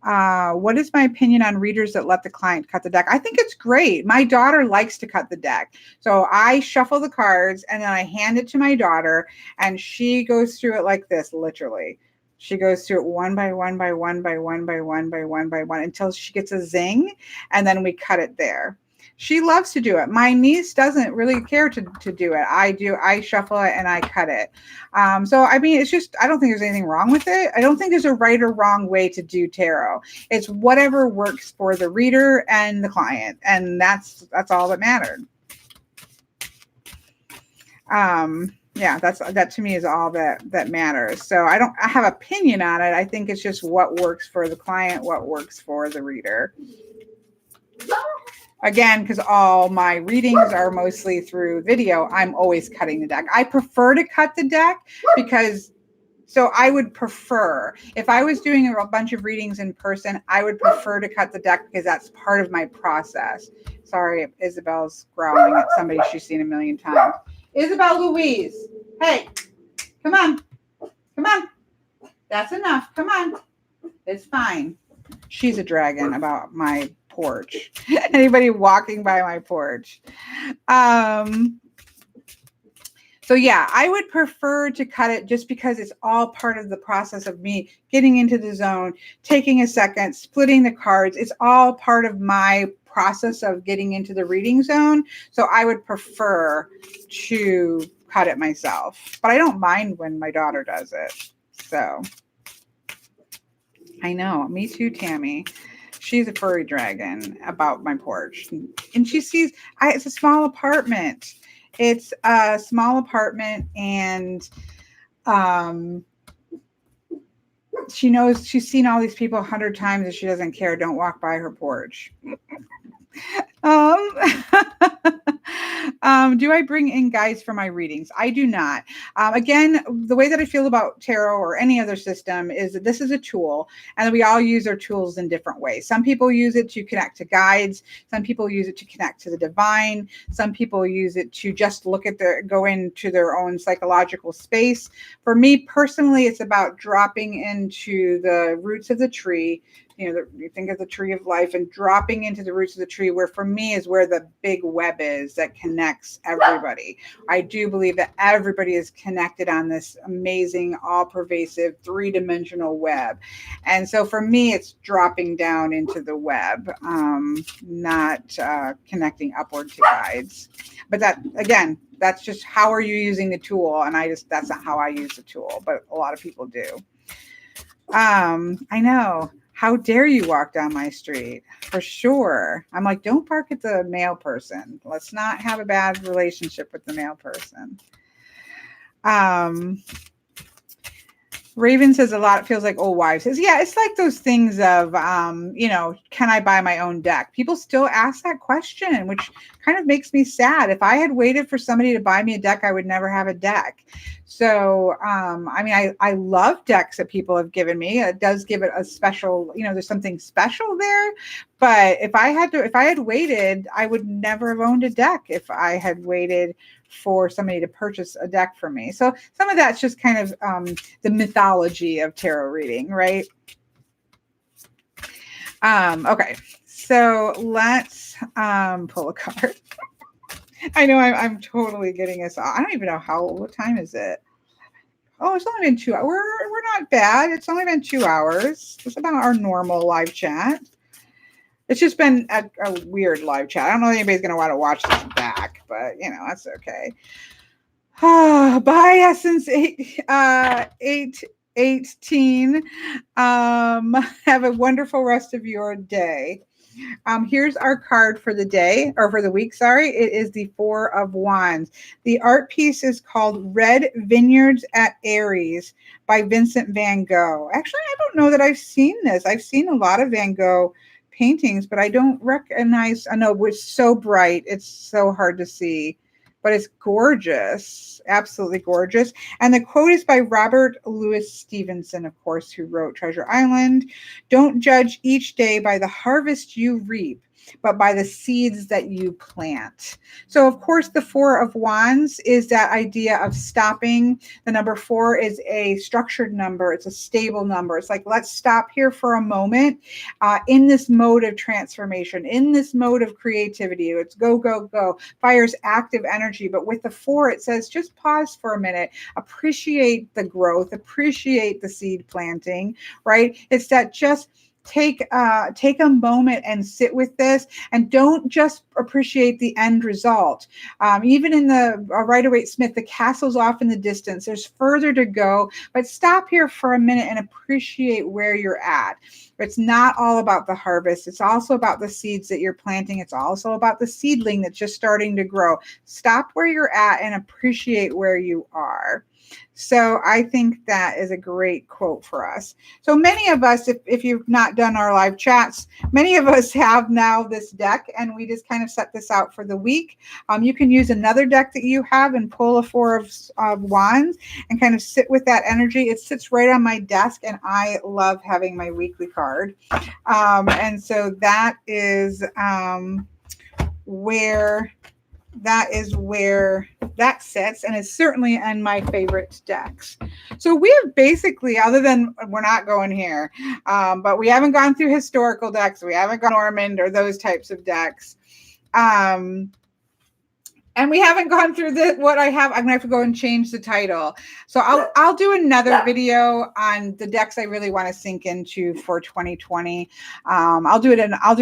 What is my opinion on readers that let the client cut the deck? I think it's great. My daughter likes to cut the deck. So I shuffle the cards and then I hand it to my daughter and she goes through it like this, literally. She goes through it one by one by one by one by one by one by one until she gets a zing, and then we cut it there. She loves to do it. My niece doesn't really care to do it. I do. I shuffle it and I cut it. It's just, I don't think there's anything wrong with it. I don't think there's a right or wrong way to do tarot. It's whatever works for the reader and the client. And that's all that mattered. That to me is all that matters. So I have opinion on it. I think it's just what works for the client, what works for the reader. Again, because all my readings are mostly through video, I'm always cutting the deck. I prefer to cut the deck I would prefer, if I was doing a bunch of readings in person, I would prefer to cut the deck because that's part of my process. Sorry, Isabel's growling at somebody she's seen a million times. Isabel Louise, hey, come on. That's enough. Come on. It's fine. She's a dragon about my porch. Anybody walking by my porch. I would prefer to cut it just because it's all part of the process of me getting into the zone, taking a second, splitting the cards. It's all part of my process of getting into the reading zone. So I would prefer to cut it myself, but I don't mind when my daughter does it. So I know, me too, Tammy. She's a furry dragon about my porch. And she sees, it's a small apartment. It's a small apartment, and she knows she's seen all these people 100 times and she doesn't care. Don't walk by her porch. Um, do I bring in guides for my readings? I do not. Again, the way that I feel about tarot or any other system is that this is a tool, and we all use our tools in different ways. Some people use it to connect to guides. Some people use it to connect to the divine. Some people use it to just look at go into their own psychological space. For me personally, it's about dropping into the roots of the tree. You think of the tree of life and dropping into the roots of the tree, where for me is where the big web is that connects everybody. I do believe that everybody is connected on this amazing, all pervasive, three-dimensional web. And so for me, it's dropping down into the web, not connecting upward to guides. But that, again, that's just how are you using the tool? And that's not how I use the tool, but a lot of people do. I know. How dare you walk down my street? For sure. I'm like, don't bark at the male person. Let's not have a bad relationship with the male person. Raven says a lot, it feels like old wives. Says, yeah, it's like those things of, can I buy my own deck? People still ask that question, which kind of makes me sad. If I had waited for somebody to buy me a deck, I would never have a deck. So, I love decks that people have given me. It does give it a special, there's something special there. But if I had waited, I would never have owned a deck if I had waited for somebody to purchase a deck for me. So some of that's just kind of the mythology of tarot reading, right? Okay, so let's pull a card. I know I'm totally getting us off. I don't even know what time is it? Oh, it's only been 2 hours. We're not bad. It's only been 2 hours. It's about our normal live chat. It's just been a weird live chat. I don't know if anybody's going to want to watch this back, but, that's okay. Bye, Essence 818. Have a wonderful rest of your day. Here's our card for the day, or for the week, sorry. It is the Four of Wands. The art piece is called Red Vineyards at Aries by Vincent van Gogh. Actually, I don't know that I've seen this. I've seen a lot of Van Gogh paintings, but I don't recognize. I know it's so bright. It's so hard to see, but it's gorgeous. Absolutely gorgeous. And the quote is by Robert Louis Stevenson, of course, who wrote Treasure Island. Don't judge each day by the harvest you reap, but by the seeds that you plant. So, of course, the Four of Wands is that idea of stopping. The number 4 is a structured number. It's a stable number. It's like, let's stop here for a moment in this mode of transformation, in this mode of creativity. It's go, go, go. Fire's active energy. But with the 4, it says, just pause for a minute. Appreciate the growth. Appreciate the seed planting, right? It's that just take a moment and sit with this, and don't just appreciate the end result. Even in the Rider-Waite-Smith, the castle's off in the distance. There's further to go, but stop here for a minute and appreciate where you're at. It's not all about the harvest. It's also about the seeds that you're planting. It's also about the seedling that's just starting to grow. Stop where you're at and appreciate where you are. So I think that is a great quote for us. So many of us, if you've not done our live chats, many of us have now this deck, and we just kind of set this out for the week. You can use another deck that you have and pull a Four of Wands and kind of sit with that energy. It sits right on my desk, and I love having my weekly card. And so that is where that sits, and is certainly in my favorite decks. So we have basically, other than we're not going here, but we haven't gone through historical decks. We haven't gone Lenormand or those types of decks. And we haven't gone through what I have. I'm gonna have to go and change the title. So I'll do another video on the decks I really want to sink into for 2020. I'll do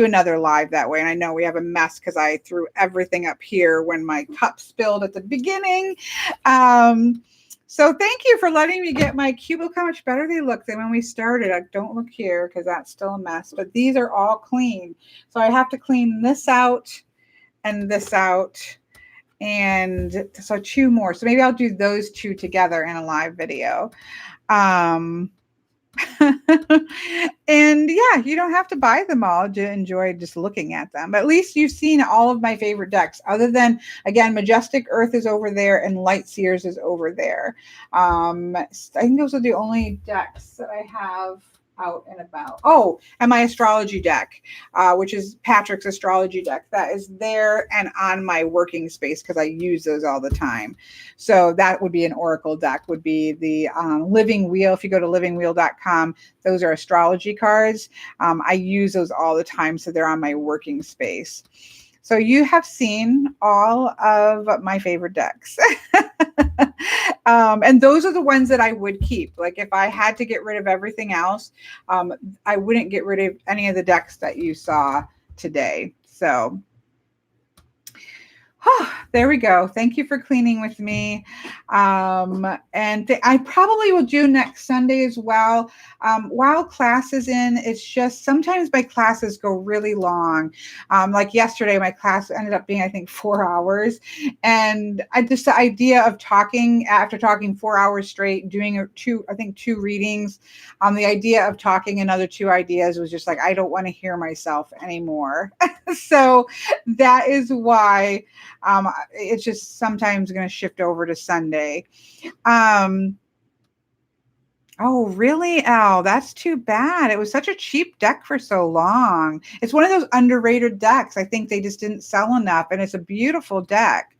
another live that way. And I know we have a mess because I threw everything up here when my cup spilled at the beginning. So thank you for letting me get my cubicle. How much better they look than when we started. I don't look here because that's still a mess, but these are all clean. So I have to clean this out and this out. And so 2 more. So maybe I'll do those 2 together in a live video. And yeah, you don't have to buy them all to enjoy just looking at them. But at least you've seen all of my favorite decks, other than, again, Majestic Earth is over there and Light Seers is over there. I think those are the only decks that I have out and about. Oh, and my astrology deck, which is Patrick's astrology deck, that is there and on my working space because I use those all the time. So that would be an oracle deck, would be the Living Wheel. If you go to livingwheel.com, those are astrology cards. I use those all the time, so they're on my working space. So you have seen all of my favorite decks. And those are the ones that I would keep. Like if I had to get rid of everything else, I wouldn't get rid of any of the decks that you saw today. So there we go. Thank you for cleaning with me. And I probably will do next Sunday as well. While class is in, it's just sometimes my classes go really long. Like yesterday, my class ended up being, I think, 4 hours. And just the idea of talking after talking 4 hours straight, doing two readings, the idea of talking another 2 ideas was just like, I don't want to hear myself anymore. So that is why it's just sometimes going to shift over to Sunday. Oh, really, Al? That's too bad. It was such a cheap deck for so long. It's one of those underrated decks. I think they just didn't sell enough, and it's a beautiful deck.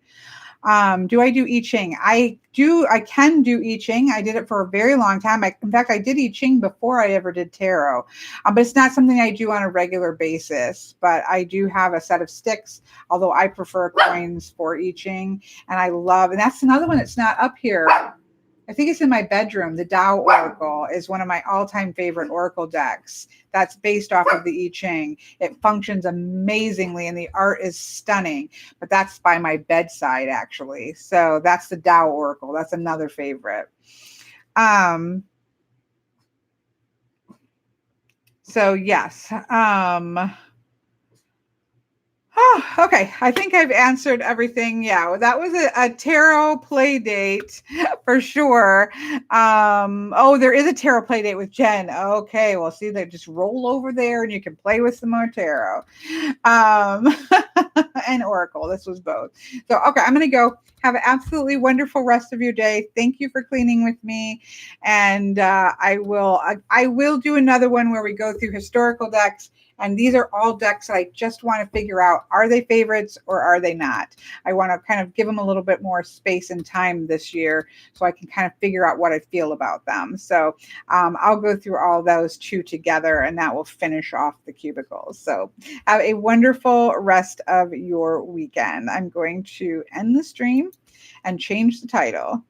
Do I do I Ching? I can do I Ching. I did it for a very long time. In fact, I did I Ching before I ever did tarot. But it's not something I do on a regular basis. But I do have a set of sticks, although I prefer coins for I Ching. And and that's another one that's not up here. I think it's in my bedroom. The Tao Oracle is one of my all-time favorite Oracle decks. That's based off of the I Ching. It functions amazingly, and the art is stunning. But that's by my bedside, actually. So that's the Tao Oracle. That's another favorite. So yes. Oh, okay. I think I've answered everything. Yeah, that was a tarot play date for sure. Oh, there is a tarot play date with Jen. Okay, well, see, they just roll over there and you can play with some more tarot. And Oracle. This was both. So, okay, I'm going to go. Have an absolutely wonderful rest of your day. Thank you for cleaning with me. And I will do another one where we go through historical decks. And these are all decks that I just want to figure out, are they favorites or are they not? I want to kind of give them a little bit more space and time this year so I can kind of figure out what I feel about them. So I'll go through all those 2 together, and that will finish off the cubicles. So have a wonderful rest of your weekend. I'm going to end the stream and change the title.